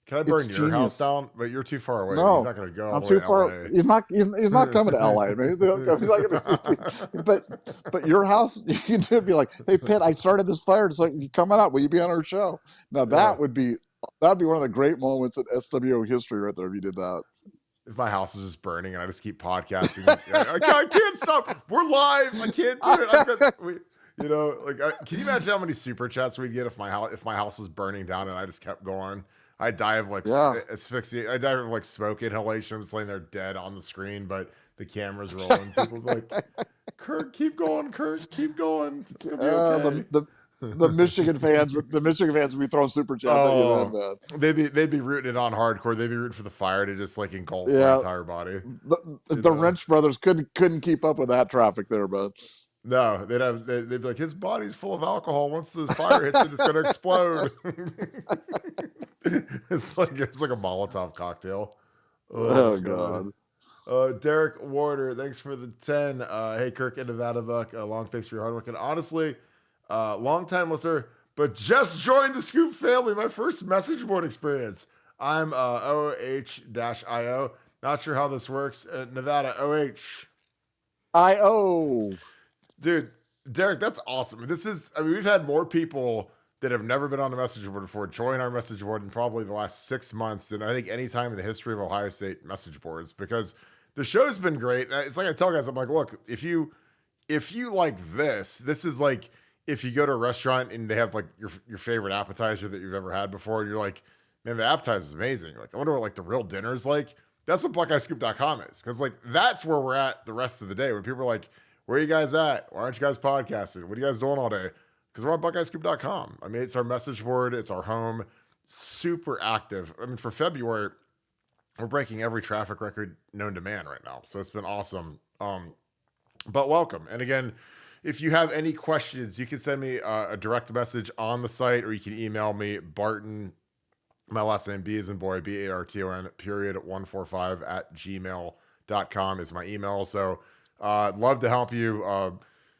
Can I burn your house down? But you're too far away. No, he's not going to go. I'm too far. LA. He's not coming to LA. I mean, he's not gonna, but your house, you can do it. Be like, hey, Pitt, I started this fire. It's like, you coming out? Will you be on our show? Now that'd be one of the great moments in SWO history right there if you did that. If my house is just burning and I just keep podcasting, I can't stop. We're live. I can't do it. Can you imagine how many super chats we'd get if my house was burning down and I just kept going? I'd die of asphyxia. I'd die of like smoke inhalation. I'm just laying there dead on the screen, but the camera's rolling. People be like, Kirk, keep going. Kirk, keep going. It's gonna be okay. The Michigan fans would be throwing super chats at you then, man. They'd be rooting it on hardcore. They'd be rooting for the fire to just like engulf my entire body. The Wrench brothers couldn't keep up with that traffic there, but no, they'd be like, his body's full of alcohol. Once the fire hits it, it's gonna explode. It's like a Molotov cocktail. Oh God. Derek Warder, thanks for the 10. Hey, Kirk and Nevadabuck, long thanks for your hard work. And honestly, long time listener, but just joined the Scoop family. My first message board experience. I'm OH-IO. Not sure how this works. Nevada OH. IO. Dude, Derek, that's awesome. We've had more people that have never been on the message board before join our message board in probably the last 6 months than I think any time in the history of Ohio State message boards, because the show's been great. It's like I tell guys, I'm like, look, if you like this is like if you go to a restaurant and they have like your favorite appetizer that you've ever had before, and you're like, man, the appetizer is amazing. Like, I wonder what like the real dinner is like. That's what BuckeyeScoop.com is, because like that's where we're at the rest of the day. When people are like, where are you guys at? Why aren't you guys podcasting? What are you guys doing all day? Because we're on BuckeyeScoop.com. I mean, it's our message board. It's our home. Super active. I mean, for February, we're breaking every traffic record known to man right now. So it's been awesome. But welcome. And again, if you have any questions, you can send me a direct message on the site, or you can email me, Barton, my last name, B as in boy, Barton, period, 145 at gmail.com is my email. So love to help you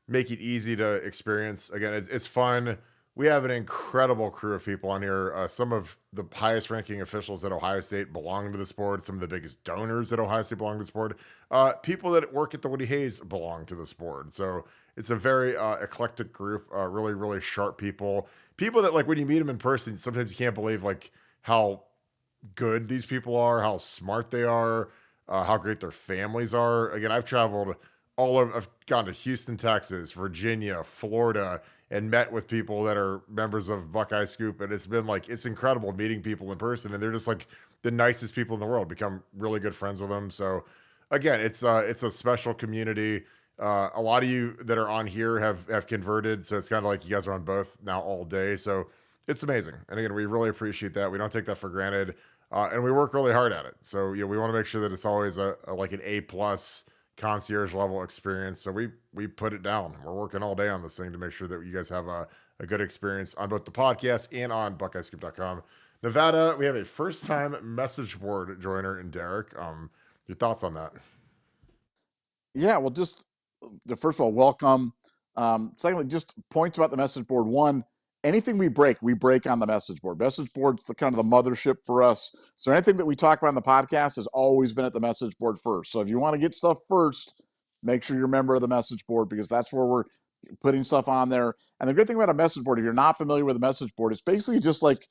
make it easy to experience. Again, it's fun. We have an incredible crew of people on here. Some of the highest ranking officials at Ohio State belong to this board. Some of the biggest donors at Ohio State belong to this board. People that work at the Woody Hayes belong to this board. So it's a very eclectic group, really, really sharp people. People that, like, when you meet them in person, sometimes you can't believe, like, how good these people are, how smart they are, how great their families are. Again, I've traveled all over. I've gone to Houston, Texas, Virginia, Florida, and met with people that are members of Buckeye Scoop. And it's been like, it's incredible meeting people in person, and they're just like the nicest people in the world. Become really good friends with them. So again, it's a special community. A lot of you that are on here have converted. So it's kind of like you guys are on both now all day. So it's amazing. And again, we really appreciate that. We don't take that for granted. And we work really hard at it. So, we want to make sure that it's always like an A+ concierge level experience. So we put it down. We're working all day on this thing to make sure that you guys have a good experience on both the podcast and on BuckeyeScoop.com. Nevada, we have a first-time message board joiner in Derek. Your thoughts on that? Yeah, well, just first of all, welcome. Secondly, just points about the message board. One, anything we break on the message board. Message board's the kind of the mothership for us. So anything that we talk about on the podcast has always been at the message board first. So if you want to get stuff first, make sure you're a member of the message board, because that's where we're putting stuff on there. And the good thing about a message board, if you're not familiar with a message board, it's basically just like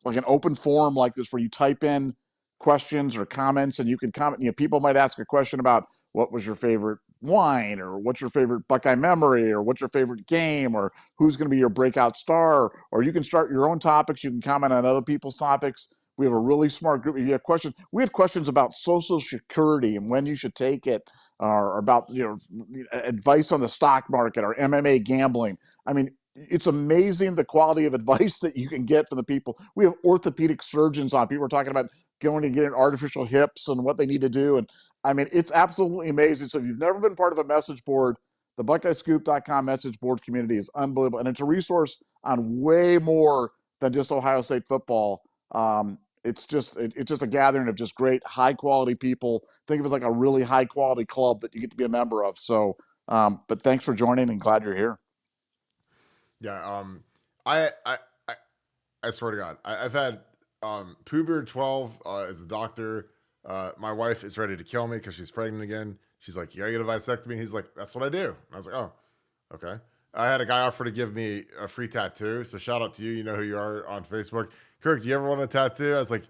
an open forum like this, where you type in questions or comments, and you can comment. People might ask a question about what was your favorite wine, or what's your favorite Buckeye memory, or what's your favorite game, or who's going to be your breakout star, or you can start your own topics. You can comment on other people's topics. We have a really smart group. If you have questions, we had questions about Social Security and when you should take it, or about advice on the stock market or MMA gambling. I mean, it's amazing the quality of advice that you can get from the people. We have orthopedic surgeons on. People are talking about going to get an artificial hips and what they need to do. And I mean, it's absolutely amazing. So if you've never been part of a message board, the BuckeyeScoop.com message board community is unbelievable. And it's a resource on way more than just Ohio State football. It's just a gathering of just great, high quality people. Think of it like a really high quality club that you get to be a member of. So, but thanks for joining, and glad you're here. Yeah. I swear to God, I've had Pooh Beard 12 as a doctor. My wife is ready to kill me because she's pregnant again. She's like, "You gotta get a vasectomy." And he's like, "That's what I do." And I was like, "Oh, okay." I had a guy offer to give me a free tattoo. So shout out to you. You know who you are on Facebook. Kirk, do you ever want a tattoo? I was like,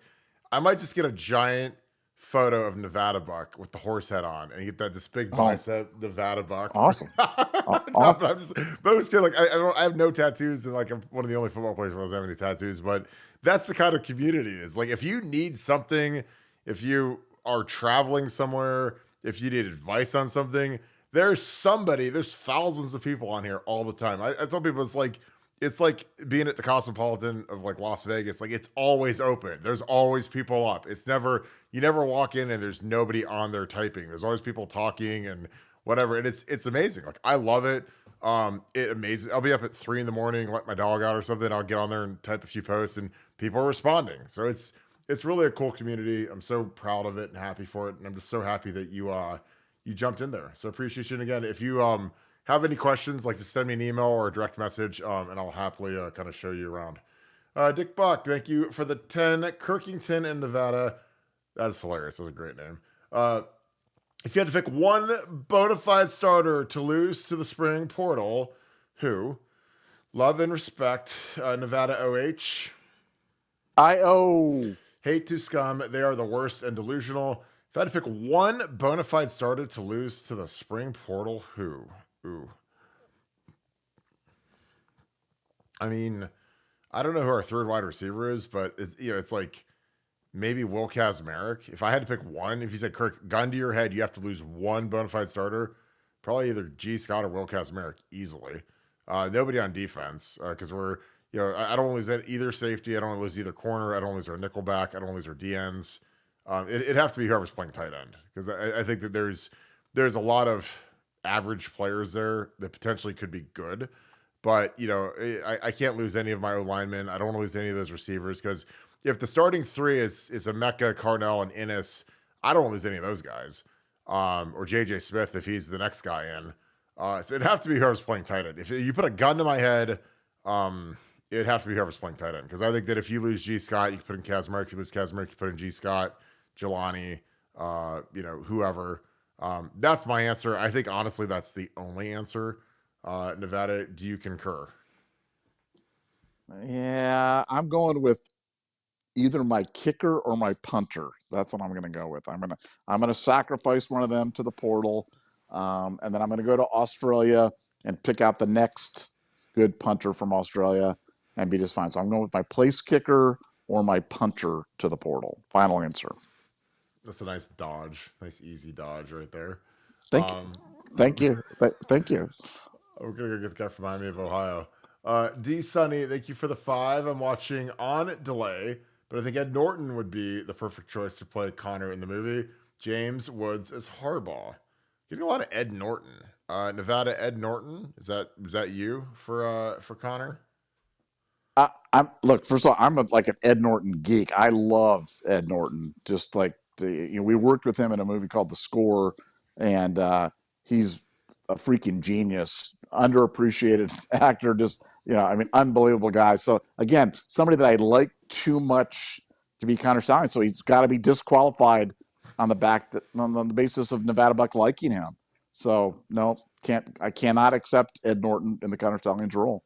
I might just get a giant photo of Nevadabuck with the horse head on and get this big bicep Nevadabuck. Awesome. Awesome. But I was kidding. Like, I have no tattoos, and like I'm one of the only football players who doesn't have any tattoos. But that's the kind of community it is. Like, if you need something, if you are traveling somewhere, if you need advice on something, there's thousands of people on here all the time. I tell people it's like being at the Cosmopolitan of like Las Vegas. Like, it's always open. There's always people up. You never walk in and there's nobody on there typing. There's always people talking and whatever. And it's amazing. Like, I love it. It amazing. I'll be up at 3 a.m, let my dog out or something. I'll get on there and type a few posts, and people are responding. So it's really a cool community. I'm so proud of it and happy for it. And I'm just so happy that you jumped in there. So appreciation again. If you have any questions, like, just send me an email or a direct message, and I'll happily kind of show you around. Dick Buck, thank you for the 10. Kirkington in Nevada. That's hilarious. That's a great name. If you had to pick one bona fide starter to lose to the spring portal, who? Love and respect, Nevada OH. Hate to scum. They are the worst and delusional. If I had to pick one bona fide starter to lose to the spring portal, who? Ooh. I mean, I don't know who our third wide receiver is, but it's like maybe Will Kazmarek. If I had to pick one, if you said, Kirk, gun to your head, you have to lose one bona fide starter, probably either G. Scott or Will Kazmarek easily. Nobody on defense, because we're, I don't want to lose either safety. I don't want to lose either corner. I don't want to lose our nickelback. I don't want to lose our DNs. It'd have to be whoever's playing tight end, because I think that there's a lot of average players there that potentially could be good. But, I can't lose any of my O linemen. I don't want to lose any of those receivers because if the starting three is Emeka, Carnell, and Innis, I don't want to lose any of those guys. Or J.J. Smith if he's the next guy in. So it'd have to be whoever's playing tight end. If you put a gun to my head, it'd have to be whoever's playing tight end. Because I think that if you lose G. Scott, you can put in Kazmarek. If you lose Kazmarek, you put in G. Scott, Jelani, whoever. That's my answer. I think, honestly, that's the only answer. Nevada, do you concur? Yeah, I'm going with either my kicker or my punter. That's what I'm going to go with. I'm going to sacrifice one of them to the portal, and then I'm going to go to Australia and pick out the next good punter from Australia and be just fine. So I'm going with my place kicker or my punter to the portal. Final answer. That's a nice dodge, nice easy dodge right there. Thank you. Thank you. We're gonna go get the guy from Miami of Ohio. D Sunny, thank you for the 5. I'm watching on delay, but I think Ed Norton would be the perfect choice to play Connor in the movie. James Woods as Harbaugh. Getting a lot of Ed Norton. Nevada Ed Norton. Is that you for Connor? First of all, I'm like an Ed Norton geek. I love Ed Norton. Just like we worked with him in a movie called The Score, and he's a freaking genius, underappreciated actor. Just unbelievable guy. So again, somebody that I like too much to be Connor Stallion. So he's got to be disqualified on the basis of Nevadabuck liking him. So no, I cannot accept Ed Norton in the Connor Stallion's role.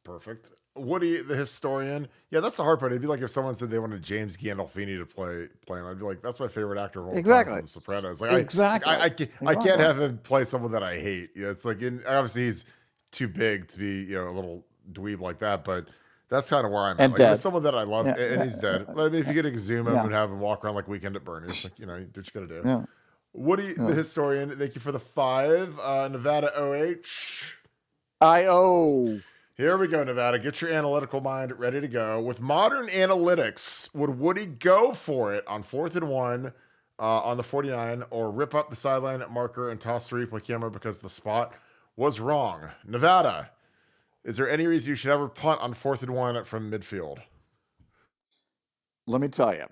Perfect. Woody, the historian. Yeah, that's the hard part. It'd be like if someone said they wanted James Gandolfini to play him. I'd be like, that's my favorite actor of all time from The Sopranos. Like, exactly. I can't have him play someone that I hate. It's like, obviously he's too big to be, a little dweeb like that, but that's kind of where I'm at. And dead. Someone that I love, and he's dead. But I mean, if you could exhume him and have him walk around like Weekend at Bernie's, like, do what you got to do. Yeah. Woody, the historian, thank you for the 5. Nevada OH. I-O. Here we go, Nevada. Get your analytical mind ready to go. With modern analytics, would Woody go for it on 4th and 1 on the 49 or rip up the sideline marker and toss the replay camera because the spot was wrong? Nevada, is there any reason you should ever punt on 4th and 1 from midfield? Let me tell you,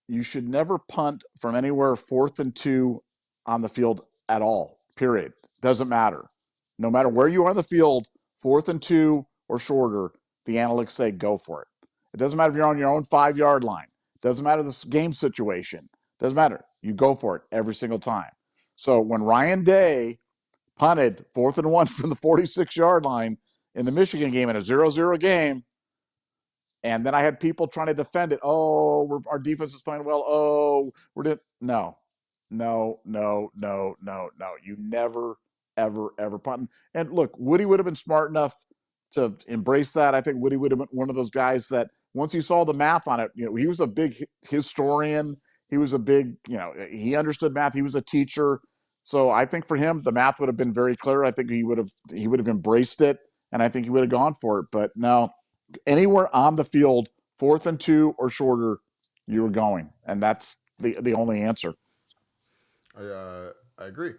you should never punt from anywhere 4th and 2 on the field at all, period. Doesn't matter. No matter where you are on the field, 4th and 2 or shorter, the analytics say go for it. It doesn't matter if you're on your own 5-yard line. It doesn't matter the game situation. It doesn't matter. You go for it every single time. So when Ryan Day punted 4th and 1 from the 46-yard line in the Michigan game in a 0-0 game, and then I had people trying to defend it. Oh, our defense is playing well. Oh, no. You never, ever punt. And look, Woody would have been smart enough to embrace that. I think Woody would have been one of those guys that once he saw the math on it, he was a big historian. He was a big, he understood math. He was a teacher. So I think for him, the math would have been very clear. I think he would have embraced it, and I think he would have gone for it. But no, anywhere on the field, 4th and 2 or shorter, you were going. And that's the only answer. I agree.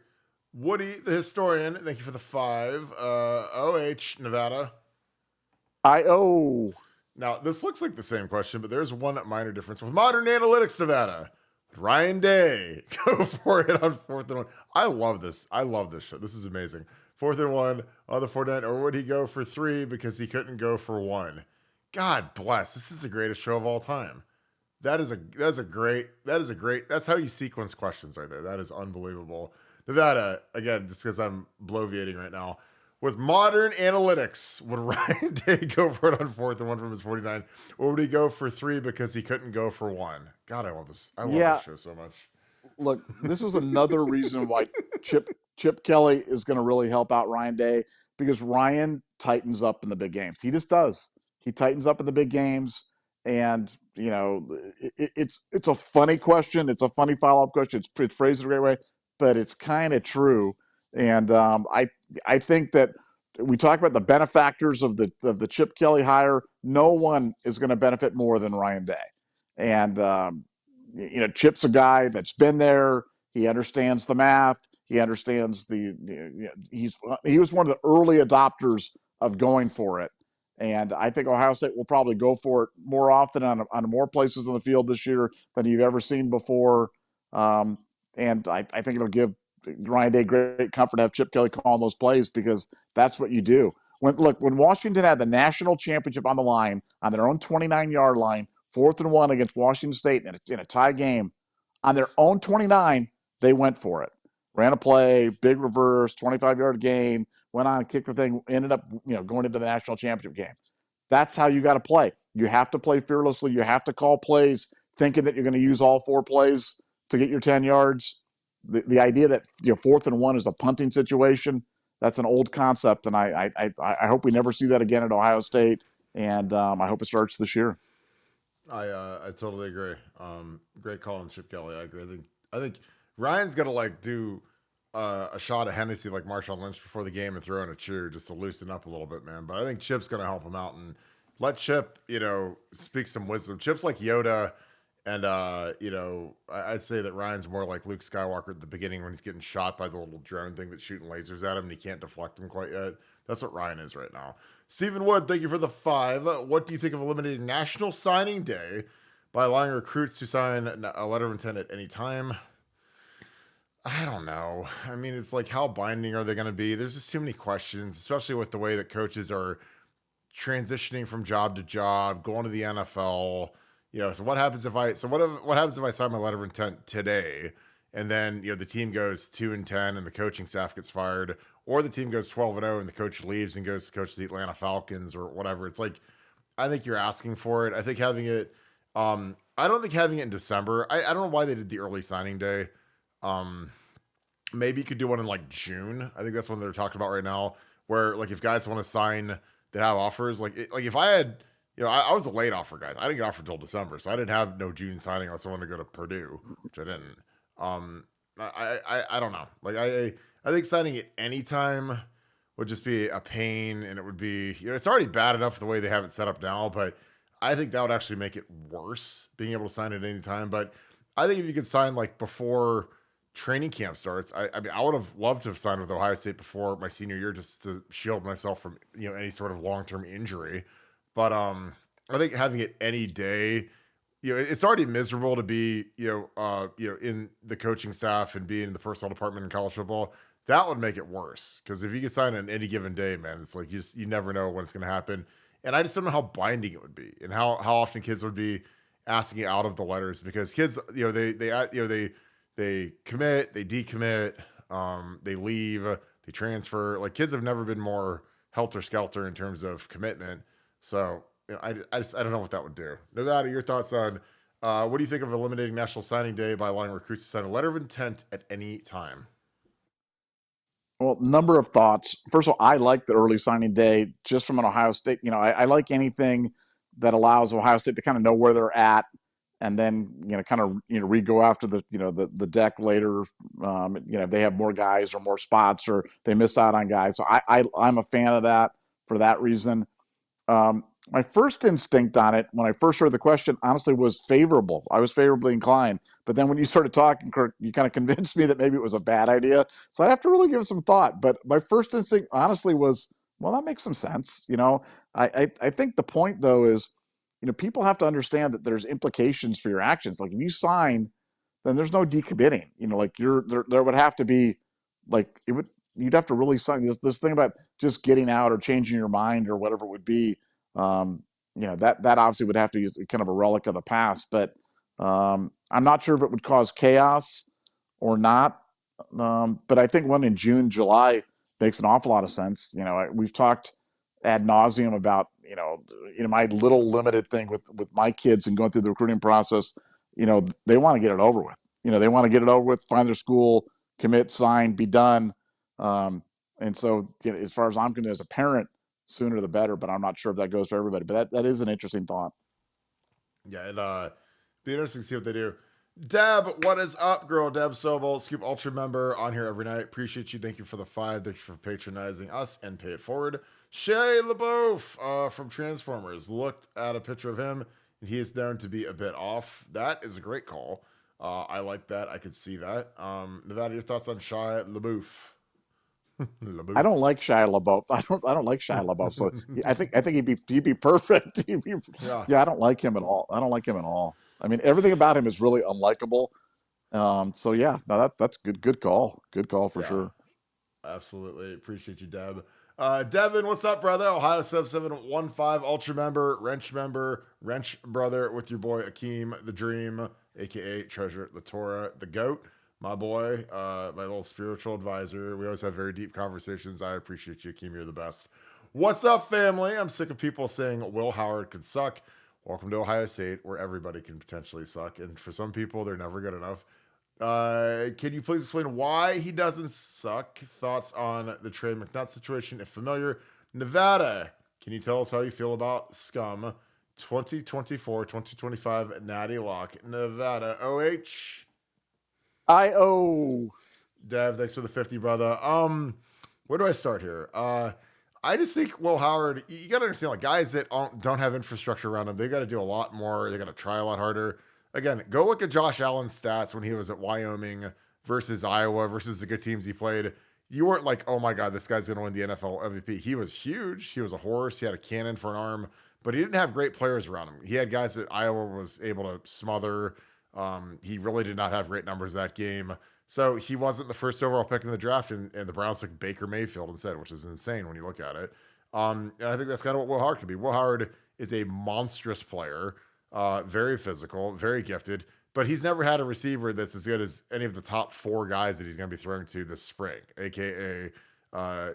Woody, the historian, thank you for the 5. OH, Nevada. I-O. Now, this looks like the same question, but there's one minor difference. With modern analytics, Nevada, Ryan Day, go for it on 4th and 1. I love this show. This is amazing. 4th and 1 on the 49, or would he go for 3 because he couldn't go for 1? God bless. This is the greatest show of all time. That's how you sequence questions right there. That is unbelievable. Nevada, again, just because I'm bloviating right now. With modern analytics, would Ryan Day go for it on 4th and 1 from his 49? Or would he go for 3 because he couldn't go for 1? God, I love this. I love this show so much. Look, this is another reason why Chip Kelly is going to really help out Ryan Day, because Ryan tightens up in the big games. He just does. He tightens up in the big games. And, it's a funny question. It's a funny follow-up question. It's phrased a great way, but it's kind of true. And I think that we talk about the benefactors of the Chip Kelly hire. No one is going to benefit more than Ryan Day. And, Chip's a guy that's been there. He understands the math. He understands he was one of the early adopters of going for it. And I think Ohio State will probably go for it more often on more places on the field this year than you've ever seen before. And I think it'll give Ryan Day great comfort to have Chip Kelly calling those plays, because that's what you do. When Washington had the national championship on the line, on their own 29-yard line, 4th and 1 against Washington State in a tie game, on their own 29, they went for it. Ran a play, big reverse, 25-yard gain, went on, kicked the thing, ended up going into the national championship game. That's how you got to play. You have to play fearlessly. You have to call plays thinking that you're going to use all 4 plays to get your 10 yards. The idea that 4th and 1 is a punting situation, that's an old concept, and I hope we never see that again at Ohio State, and I hope it starts this year. I totally agree. Great call on Chip Kelly. I agree. I think Ryan's got to do a shot of Hennessy like Marshawn Lynch before the game and throw in a cheer just to loosen up a little bit, man. But I think Chip's going to help him out and let Chip, speak some wisdom. Chip's like Yoda. And, I'd say that Ryan's more like Luke Skywalker at the beginning when he's getting shot by the little drone thing that's shooting lasers at him and he can't deflect them quite yet. That's what Ryan is right now. Stephen Wood, thank you for the 5. What do you think of eliminating National Signing Day by allowing recruits to sign a letter of intent at any time? I don't know. I mean, it's like, how binding are they going to be? There's just too many questions, especially with the way that coaches are transitioning from job to job, going to the NFL. So what happens if what happens if I sign my letter of intent today and then, the team goes 2-10 and the coaching staff gets fired, or the team goes 12-0 and the coach leaves and goes to coach the Atlanta Falcons or whatever. It's like, I think you're asking for it. I think having it, I don't think having it in December, I don't know why they did the early signing day. Maybe you could do one in June. I think that's what they're talking about right now, where if guys want to sign that have offers, if I had, I was a late offer guy. I didn't get offered until December, so I didn't have no June signing unless I wanted to go to Purdue, which I didn't. I don't know. I think signing at any time would just be a pain, and it would be, it's already bad enough the way they have it set up now, but I think that would actually make it worse, being able to sign at any time. But I think if you could sign before training camp starts, I mean, I would have loved to have signed with Ohio State before my senior year just to shield myself from, any sort of long-term injury. But I think having it any day, it's already miserable to be, in the coaching staff and be in the personnel department in college football. That would make it worse, because if you could sign on any given day, man, it's like you never know when it's going to happen. And I just don't know how binding it would be and how often kids would be asking out of the letters, because kids, they commit, they decommit, they leave, they transfer. Kids have never been more helter-skelter in terms of commitment. So I don't know what that would do. Nevada, your thoughts on what do you think of eliminating National Signing Day by allowing recruits to sign a letter of intent at any time? Well, number of thoughts. First of all, I like the early signing day just from an Ohio State. I like anything that allows Ohio State to kind of know where they're at, and then re-go after the deck later. If they have more guys or more spots, or they miss out on guys. So I'm a fan of that for that reason. My first instinct on it, when I first heard the question, honestly, was favorable. I was favorably inclined. But then when you started talking, Kirk, you kind of convinced me that maybe it was a bad idea. So I have to really give it some thought. But my first instinct, honestly, was, well, that makes some sense. I think the point, though, is, people have to understand that there's implications for your actions. If you sign, then there's no decommitting. There would have to be, you'd have to really sign this thing about just getting out or changing your mind or whatever it would be. That obviously would have to be kind of a relic of the past, but I'm not sure if it would cause chaos or not. But I think one in June, July makes an awful lot of sense. We've talked ad nauseum about, my little limited thing with my kids and going through the recruiting process. They want to get it over with. They want to get it over with, find their school, commit, sign, be done. And so, as far as I'm concerned, as a parent, sooner the better, but I'm not sure if that goes for everybody. But that is an interesting thought. Yeah, it'd be interesting to see what they do. Deb, what is up, girl? Deb Sobel, Scoop Ultra member on here every night. Appreciate you. Thank you for the 5. Thank you for patronizing us and pay it forward. Shea LaBeouf from Transformers looked at a picture of him, and he is known to be a bit off. That is a great call. I like that. I could see that. Nevada, your thoughts on Shia LaBeouf? I LaBeouf. don't like Shia LaBeouf. I don't like Shia LaBeouf. So I think he'd be perfect. Yeah. Yeah, I don't like him at all. I don't like him at all. I mean, everything about him is really unlikable. So yeah, no, that's good call. Good call for Yeah. sure. Absolutely. Appreciate you, Deb. Devin, what's up, brother? Ohio 7715 Ultra member, Wrench brother with your boy Akeem the Dream, aka Treasure the Torah, the GOAT, my boy, my little spiritual advisor. We always have very deep conversations. I appreciate you, Akeem. You're the best. What's up, family? I'm sick of people saying Will Howard could suck. Welcome to Ohio State, where everybody can potentially suck. And for some people, they're never good enough. Can you please explain why he doesn't suck? Thoughts on the Trey McNutt situation, if familiar. Nevada, can you tell us how you feel about Scum 2024-2025 Natty Lock? Nevada, OH. I Dev, thanks for the 50, brother. Where do I start here? I just think Will Howard, you got to understand, like guys that don't have infrastructure around them, they got to do a lot more. They got to try a lot harder. Again, go look at Josh Allen's stats when he was at Wyoming versus Iowa versus the good teams he played. You weren't like, oh my God, this guy's going to win the NFL MVP. He was huge. He was a horse. He had a cannon for an arm, but he didn't have great players around him. He had guys that Iowa was able to smother. He really did not have great numbers that game. So he wasn't the first overall pick in the draft, and the Browns took Baker Mayfield instead, which is insane when you look at it. And I think that's kind of what Will Howard could be. Will Howard is a monstrous player. Very physical, very gifted, but he's never had a receiver that's as good as any of the top 4 guys that he's going to be throwing to this spring, aka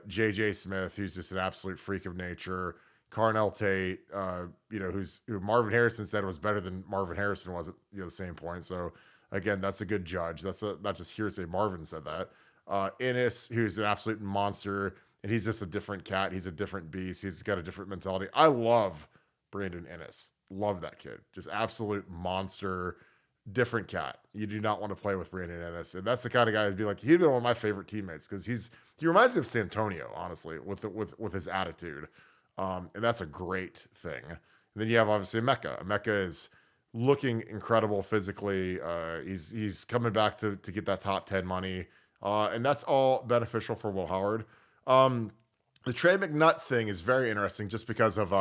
J.J. Smith, who's just an absolute freak of nature, Carnell Tate, who Marvin Harrison said was better than Marvin Harrison was at the same point. So again, that's a good judge. That's not just hearsay. Marvin said that. Ennis, who's an absolute monster, and he's just a different cat. He's a different beast. He's got a different mentality. I love Brandon Ennis. Love that kid. Just absolute monster, different cat. You do not want to play with Brandon Ennis. And that's the kind of guy who'd be like, he'd be one of my favorite teammates because he reminds me of Santonio, honestly, with his attitude. And that's a great thing. And then you have obviously Mecca. Mecca is looking incredible physically. He's coming back to get that top 10 money. And that's all beneficial for Will Howard. The Trey McNutt thing is very interesting just because of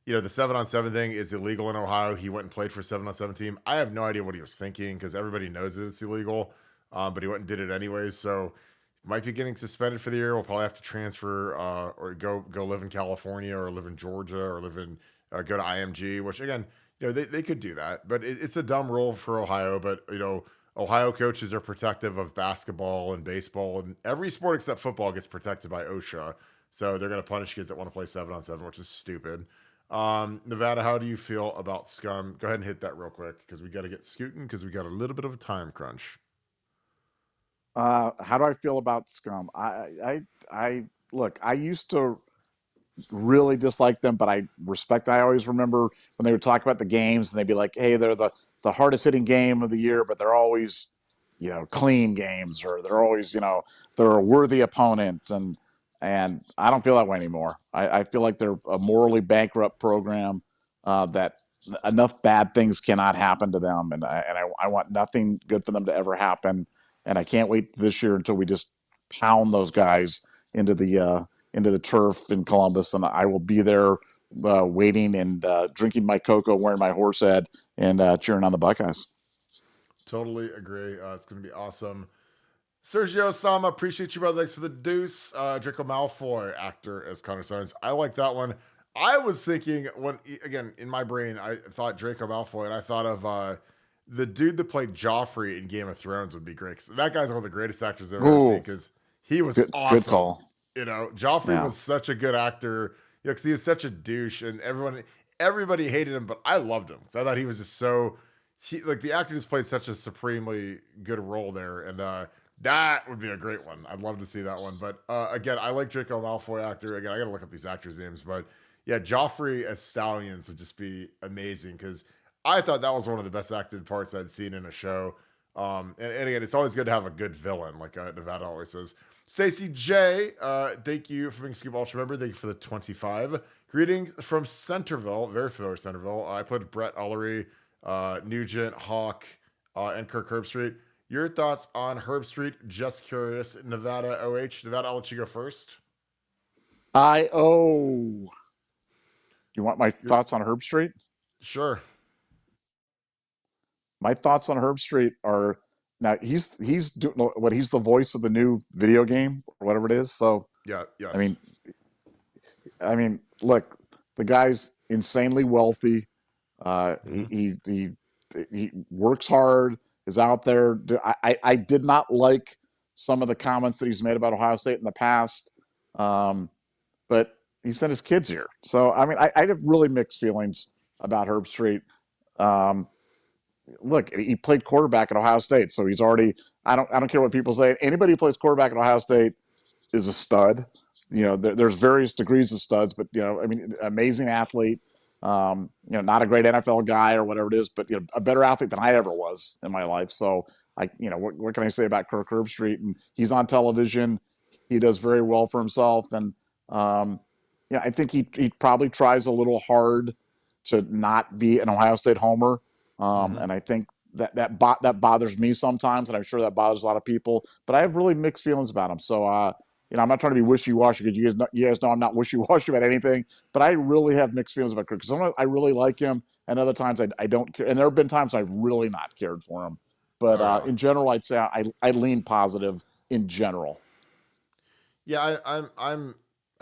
the 7-on-7 thing is illegal in Ohio. He went and played for a 7-on-7 team. I have no idea what he was thinking because everybody knows that it's illegal, but he went and did it anyways. So might be getting suspended for the year. We'll probably have to transfer or go live in California or live in Georgia or go to IMG, which again, they could do that, but it's a dumb rule for Ohio. But Ohio coaches are protective of basketball and baseball, and every sport except football gets protected by OSHA. So they're going to punish kids that want to play 7-on-7, which is stupid. Nevada, how do you feel about Scum? Go ahead and hit that real quick because we got to get scooting because we got a little bit of a time crunch. How do I feel about Scum? I look. I used to really dislike them, but I always remember when they would talk about the games and they'd be like, "Hey, they're the hardest hitting game of the year, but they're always, clean games, or they're always, they're a worthy opponent." And I don't feel that way anymore. I feel like they're a morally bankrupt program that enough bad things cannot happen to them, and I want nothing good for them to ever happen. And I can't wait this year until we just pound those guys into the turf in Columbus, and I will be there waiting and drinking my cocoa, wearing my horse head, and cheering on the Buckeyes. Totally agree. It's going to be awesome. Sergio Sama, appreciate you, brother. Thanks for the deuce. Draco Malfoy, actor as Connor Sines. I like that one. I was thinking again, in my brain, I thought Draco Malfoy, and I thought of the dude that played Joffrey in Game of Thrones would be great. 'Cause that guy's one of the greatest actors I've ever seen because he was awesome. Good call. Joffrey was such a good actor, because he was such a douche, and everybody hated him, but I loved him. So I thought he was just the actor just played such a supremely good role there, and that would be a great one. I'd love to see that one. But again, I like Draco Malfoy actor. Again, I got to look up these actors' names, but yeah, Joffrey as Stallions would just be amazing because I thought that was one of the best acted parts I'd seen in a show. And again, it's always good to have a good villain, like Nevada always says. Stacey J, thank you for being Scoop Ultra member. Thank you for the 25. Greetings from Centerville, very familiar Centerville. I played Brett Ullery, Nugent, Hawk, and Kirk Herbstreit. Your thoughts on Herbstreit? Just curious. Nevada OH. Nevada, I'll let you go first. You want my You're, thoughts on Herbstreit? sure. My thoughts on Herbstreit are now he's doing what he's the voice of the new video game or whatever it is. So Yeah. I Yes. mean, look, the guy's insanely wealthy. Uh, Mm-hmm. he he he works hard. Is out there. I did not like some of the comments that he's made about Ohio State in the past, but he sent his kids here. So I mean, I have really mixed feelings about Herbstreit. Um, Look, he played quarterback at Ohio State, so he's already. I don't care what people say. Anybody who plays quarterback at Ohio State is a stud. There's various degrees of studs, but I mean, amazing athlete. Not a great NFL guy or whatever it is, but a better athlete than I ever was in my life. So what can I say about Kirk Herbstreit? And he's on television. He does very well for himself, and I think he probably tries a little hard to not be an Ohio State homer. Mm-hmm. And I think that bothers me sometimes, and I'm sure that bothers a lot of people. But I have really mixed feelings about him. So I'm not trying to be wishy-washy because you guys know I'm not wishy-washy about anything, but I really have mixed feelings about Kirk. Because sometimes I really like him, and other times I don't care. And there have been times I've really not cared for him. But Oh yeah. in general, I'd say I lean positive in general. Yeah.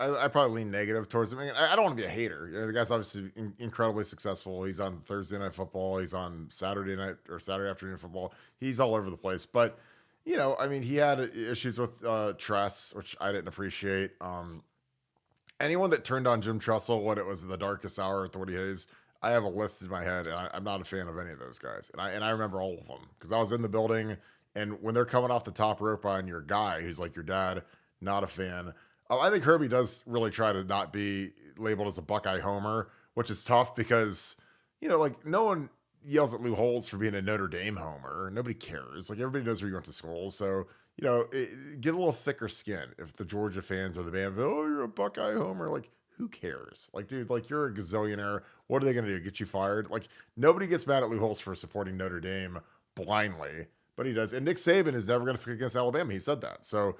I probably lean negative towards him. I don't want to be a hater. The guy's obviously incredibly successful. He's on Thursday night football. He's on Saturday night or Saturday afternoon football. He's all over the place. But he had issues with Tress, which I didn't appreciate. Anyone that turned on Jim Tressel when it was the darkest hour at 40 Hayes, I have a list in my head, and I'm not a fan of any of those guys. And I remember all of them because I was in the building, and when they're coming off the top rope on your guy who's like your dad, not a fan. I think Herbie does really try to not be labeled as a Buckeye homer, which is tough because like no one yells at Lou Holtz for being a Notre Dame homer. Nobody cares. Like everybody knows where you went to school, so get a little thicker skin if the Georgia fans or the band, oh, you're a Buckeye homer. Like, who cares? Like, dude, like you're a gazillionaire. What are they going to do? Get you fired? Like, nobody gets mad at Lou Holtz for supporting Notre Dame blindly, but he does. And Nick Saban is never going to pick against Alabama. He said that. So,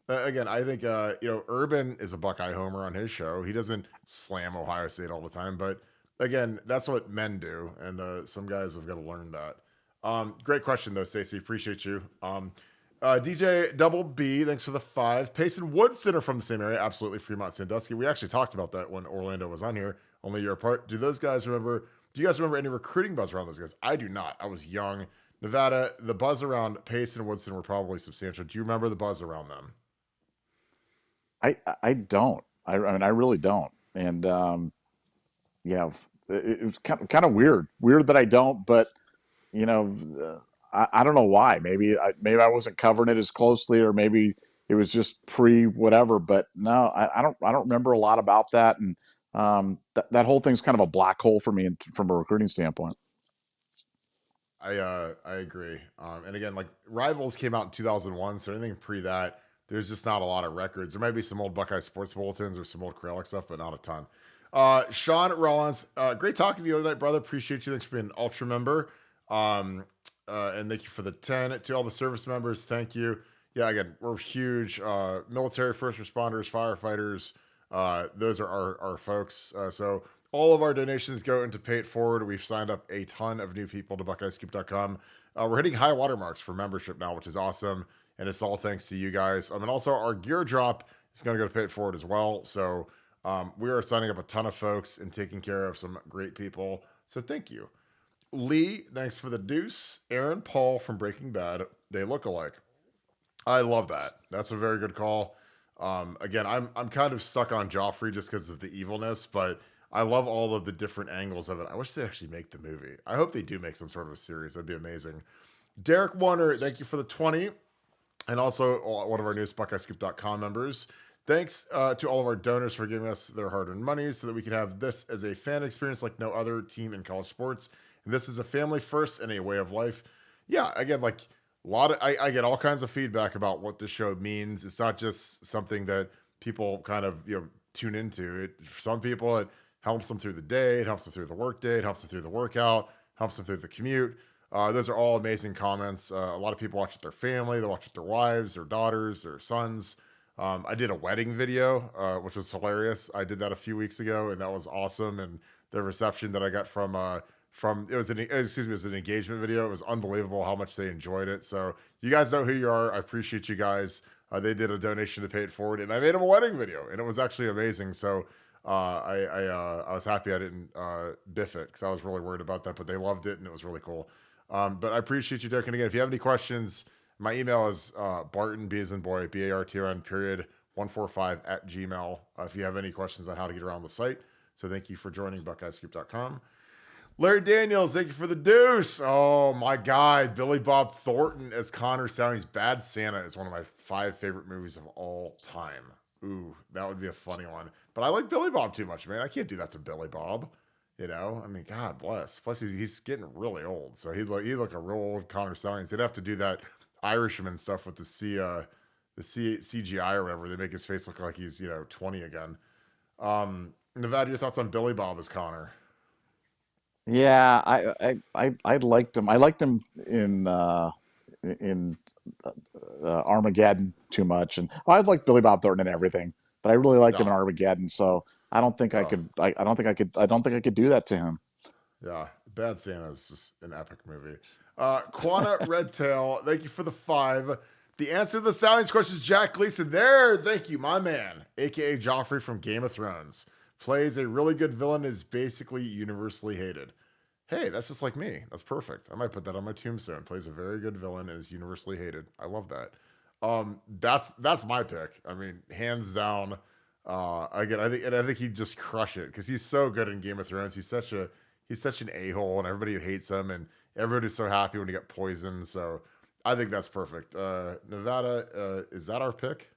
again, I think, Urban is a Buckeye homer on his show. He doesn't slam Ohio State all the time, but again, that's what men do. And some guys have got to learn that. Great question, though, Stacey. Appreciate you. DJ Double B, thanks for the 5. Payson Woodson are from the same area. Absolutely. Fremont Sandusky. We actually talked about that when Orlando was on here, only a year apart. Do you guys remember any recruiting buzz around those guys? I do not. I was young. Nevada, the buzz around Payson and Woodson were probably substantial. Do you remember the buzz around them? I don't. I mean, I really don't. And it was kind of weird that I don't, but you know, I don't know why. Maybe I wasn't covering it as closely, or maybe it was just pre whatever. But no, I don't remember a lot about that, and that whole thing's kind of a black hole for me from a recruiting standpoint. I agree. And again, like Rivals came out in 2001, so anything pre that, there's just not a lot of records. There might be some old Buckeye sports bulletins or some old Kralik stuff, but not a ton. Sean Rollins, great talking to you the other night, brother. Appreciate you. Thanks for being an ultra member. And thank you for the 10 to all the service members. Thank you. Yeah, again, we're huge military, first responders, firefighters. Those are our folks. So all of our donations go into Pay It Forward. We've signed up a ton of new people to BuckeyeScoop.com. We're hitting high watermarks for membership now, which is awesome. And it's all thanks to you guys. And also our gear drop is going to go to Pay It Forward as well. So we are signing up a ton of folks and taking care of some great people. So thank you. Lee, thanks for the deuce. Aaron Paul from Breaking Bad. They look alike. I love that. That's a very good call. Again, I'm kind of stuck on Joffrey just because of the evilness, but I love all of the different angles of it. I wish they'd actually make the movie. I hope they do make some sort of a series. That'd be amazing. Derek Warner, thank you for the 20. And also one of our newest BuckeyeScoop.com members. Thanks to all of our donors for giving us their hard-earned money so that we can have this as a fan experience like no other team in college sports. And this is a family first and a way of life. Yeah, again, like a lot of I get all kinds of feedback about what this show means. It's not just something that people kind of tune into. For some people, it helps them through the day. It helps them through the work day. It helps them through the workout. Helps them through the commute. Those are all amazing comments. A lot of people watch with their family, they watch with their wives, their daughters, their sons. I did a wedding video, which was hilarious. I did that a few weeks ago, and that was awesome. And the reception that I got from it was an engagement video. It was unbelievable how much they enjoyed it. So you guys know who you are. I appreciate you guys. They did a donation to pay it forward, and I made them a wedding video, and it was actually amazing. So I was happy I didn't biff it because I was really worried about that, but they loved it, and it was really cool. But I appreciate you, Derek. And again, if you have any questions, my email is Barton, B as in boy, BARTON, period, 145 at Gmail. If you have any questions on how to get around the site. So thank you for joining BuckeyeScoop.com. Larry Daniels, thank you for the deuce. Oh, my guy, Billy Bob Thornton as Connor Stallings. Bad Santa is one of my 5 favorite movies of all time. Ooh, that would be a funny one. But I like Billy Bob too much, man. I can't do that to Billy Bob. You know, I mean, God bless. Plus, he's getting really old, so he'd look a real old Connor Stallings. He'd have to do that Irishman stuff with the CGI or whatever. They make his face look like he's 20 again. Nevada, your thoughts on Billy Bob as Connor? Yeah, I liked him. I liked him in Armageddon too much, and I've liked Billy Bob Thornton and everything, but I really liked him in Armageddon. So I don't think I could. I don't think I could do that to him. Yeah, Bad Santa is just an epic movie. Quana Redtail, thank you for the 5. The answer to the Stallions question is Jack Gleason. There, thank you, my man, aka Joffrey from Game of Thrones. Plays a really good villain, is basically universally hated. Hey, that's just like me. That's perfect. I might put that on my tombstone. Plays a very good villain and is universally hated. I love that. That's my pick. I mean, hands down. Again, I think he'd just crush it because he's so good in Game of Thrones. He's such an a-hole, and everybody hates him, and everybody's so happy when he got poisoned. So I think that's perfect. Nevada, is that our pick?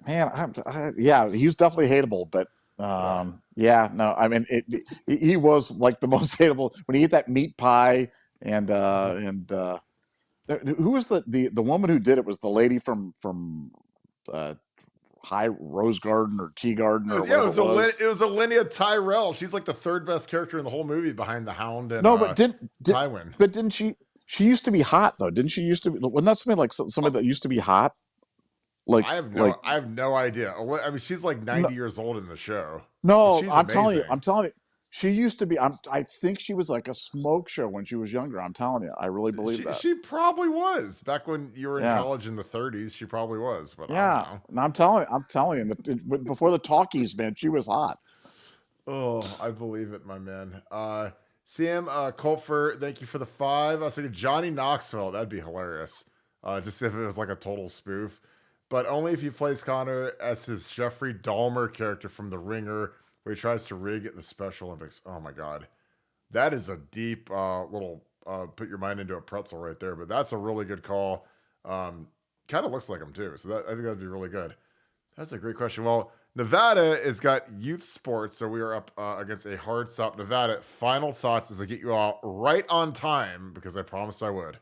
Man, yeah, he was definitely hateable, but yeah, no, I mean, he was like the most hateable when he ate that meat pie, and who was the woman who did it was the lady from High Rose Garden or Tea Garden or whatever it was. It was Alinea Tyrell. She's like the 3rd best character in the whole movie behind the Hound and no, but Tywin. But didn't she? She used to be hot though, didn't she? Used to be, wasn't that somebody like somebody that used to be hot? Like I have no idea. I mean, she's like 90 years old in the show. No, I'm telling you, she used to be. I think she was like a smoke show when she was younger. I'm telling you, I really believe that. She probably was back when you were in college in the 30s. She probably was, but yeah, I don't know. I'm telling you, before the talkies, man, she was hot. Oh, I believe it, my man. Sam Colfer, thank you for the 5. I was thinking Johnny Knoxville. That'd be hilarious. Just if it was like a total spoof. But only if he plays Connor as his Jeffrey Dahmer character from The Ringer, where he tries to rig at the Special Olympics. Oh my God. That is a deep little put your mind into a pretzel right there. But that's a really good call. Kind of looks like him too. So I think that'd be really good. That's a great question. Well, Nevada has got youth sports, so we are up against a hard stop. Nevada, final thoughts as I get you all right on time, because I promised I would.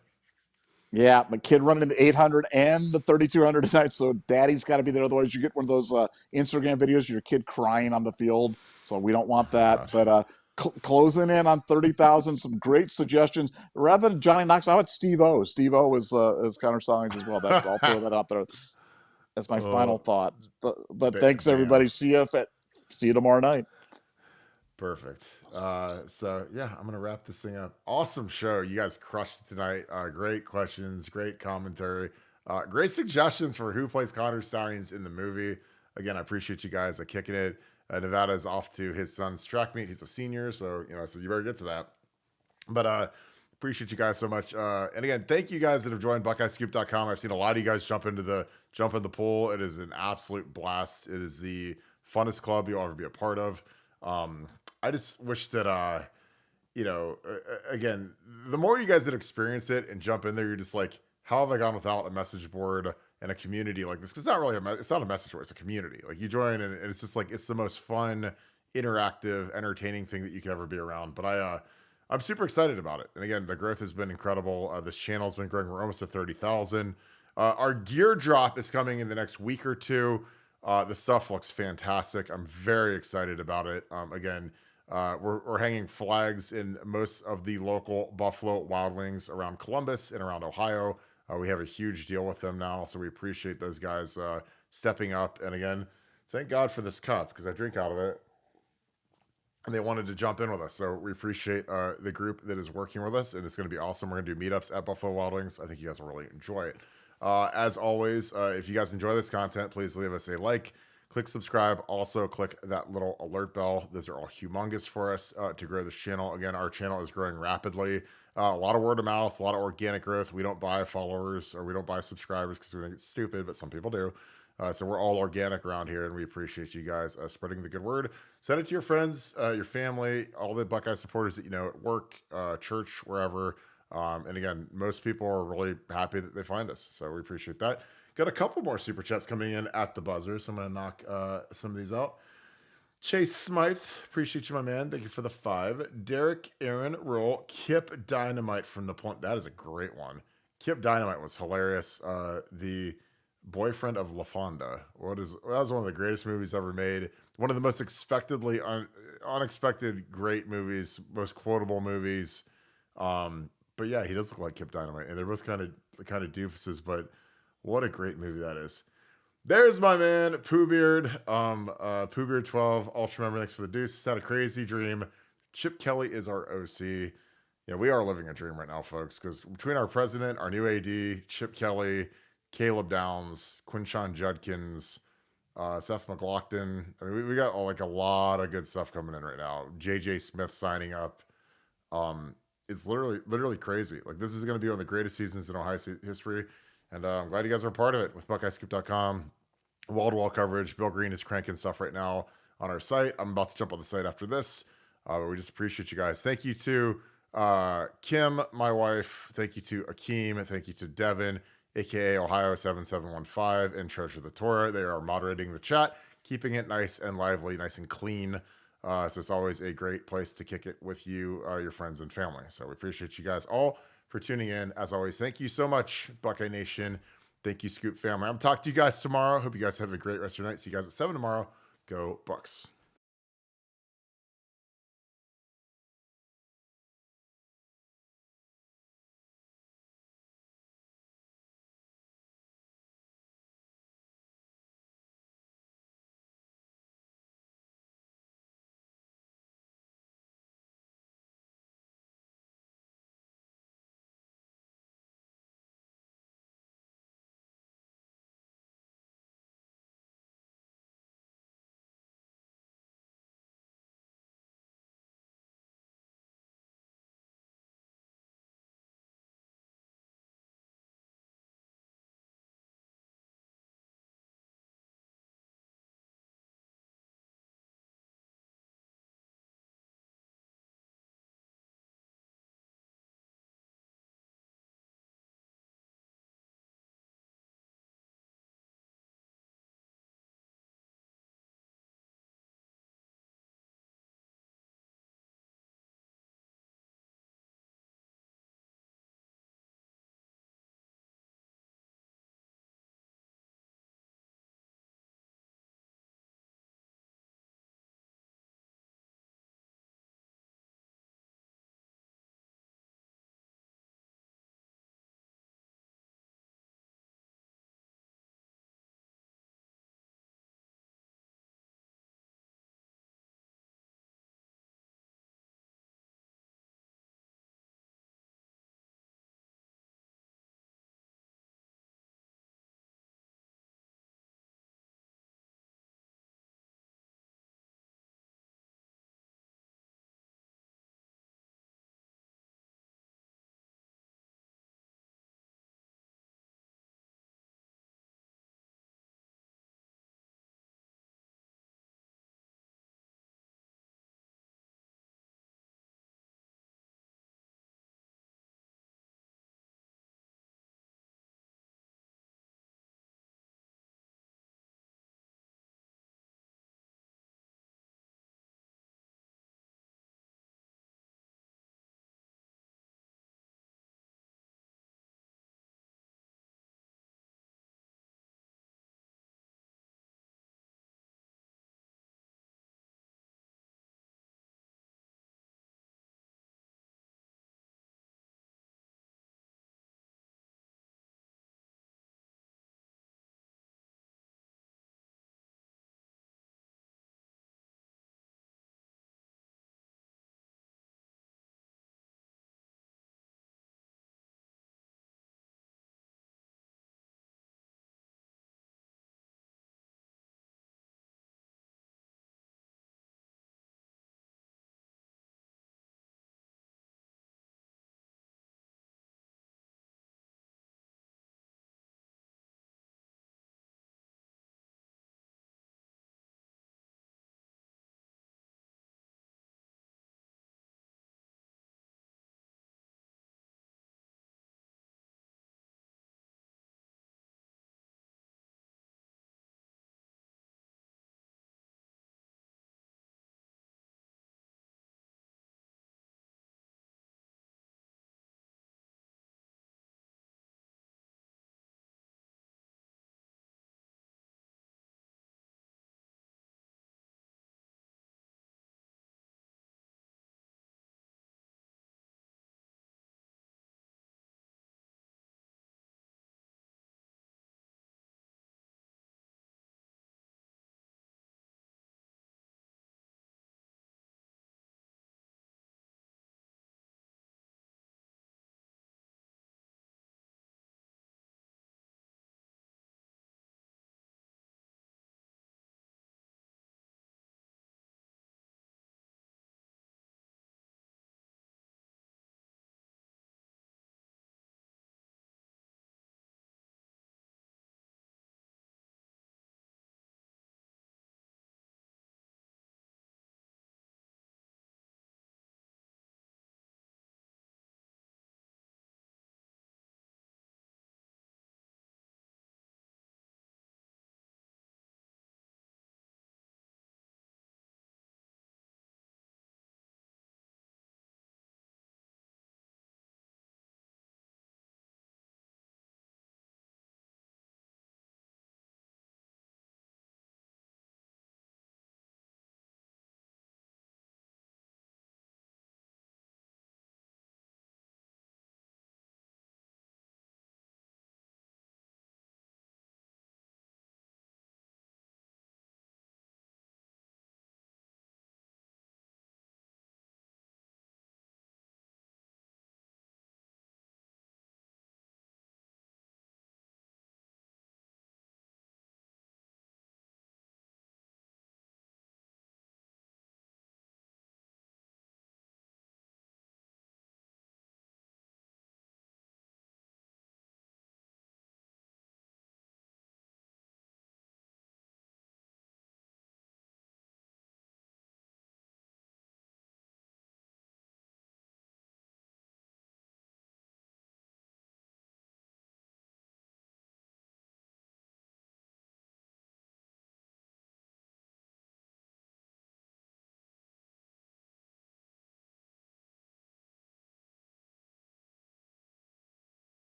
Yeah, my kid running the 800 and the 3200 tonight, so daddy's got to be there. Otherwise, you get one of those Instagram videos of your kid crying on the field. So we don't want that. But closing in on 30,000, some great suggestions. Rather than Johnny Knox, I would Steve O. Steve O is Connor Stallings as well. I'll throw that out there as my final thought. But thanks, everybody. See you tomorrow night. Perfect. So yeah, I'm gonna wrap this thing up. Awesome show. You guys crushed it tonight. Great questions, great commentary, great suggestions for who plays Connor Stallings in the movie. Again, I appreciate you guys kicking it. Nevada is off to his son's track meet. He's a senior, so so you better get to that. But appreciate you guys so much. And again, thank you guys that have joined BuckeyeScoop.com. I've seen a lot of you guys jump in the pool. It is an absolute blast. It is the funnest club you'll ever be a part of. I just wish that, again, the more you guys that experience it and jump in there, you're just like, how have I gone without a message board and a community like this? Because it's not a message board, it's a community. Like you join and it's just like, it's the most fun, interactive, entertaining thing that you could ever be around. But I'm super excited about it. And again, the growth has been incredible. This channel has been growing. We're almost at 30,000. Our gear drop is coming in the next week or two. The stuff looks fantastic. I'm very excited about it. Again, We're hanging flags in most of the local Buffalo Wild Wings around Columbus and around Ohio. We have a huge deal with them now, so we appreciate those guys stepping up. And again, thank God for this cup because I drink out of it. And they wanted to jump in with us. So we appreciate the group that is working with us, and it's going to be awesome. We're going to do meetups at Buffalo Wild Wings. I think you guys will really enjoy it. As always, if you guys enjoy this content, please leave us a like, click subscribe. Also, click that little alert bell. Those are all humongous for us to grow this channel. Again, our channel is growing rapidly. A lot of word of mouth, a lot of organic growth. We don't buy followers or we don't buy subscribers because we think it's stupid, but some people do. So we're all organic around here, and we appreciate you guys spreading the good word. Send it to your friends, your family, all the Buckeye supporters that you know at work, church, wherever. And again, most people are really happy that they find us, so we appreciate that. Got a couple more super chats coming in at the buzzer, so I'm going to knock some of these out. Chase Smythe, appreciate you, my man. Thank you for the 5. Derek Aaron Roll, Kip Dynamite from the point. That is a great one. Kip Dynamite was hilarious. The boyfriend of LaFonda. That was one of the greatest movies ever made. One of the most unexpected great movies, most quotable movies. But yeah, he does look like Kip Dynamite, and they're both kind of doofuses. But what a great movie that is. There's my man Pooh Beard. Pooh Beard 12 Ultra member. Thanks for the deuce. He's had a crazy dream. Chip Kelly is our OC. Yeah, we are living a dream right now, folks. Because between our president, our new AD, Chip Kelly, Caleb Downs, Quinshon Judkins, Seth McLaughlin. I mean, we got a lot of good stuff coming in right now. JJ Smith signing up. It's literally crazy. Like, this is going to be one of the greatest seasons in Ohio State history. And I'm glad you guys are a part of it with BuckeyeScoop.com. Wall-to-wall coverage. Bill Greene is cranking stuff right now on our site. I'm about to jump on the site after this. But we just appreciate you guys. Thank you to Kim, my wife. Thank you to Akeem. Thank you to Devin, aka Ohio 7715 and Treasure the Torah. They are moderating the chat, keeping it nice and lively, nice and clean. So it's always a great place to kick it with you, your friends and family. So we appreciate you guys all for tuning in. As always, thank you so much, Buckeye Nation. Thank you, Scoop family. I'm talking to you guys tomorrow. Hope you guys have a great rest of your night. See you guys at 7 tomorrow. Go Bucks.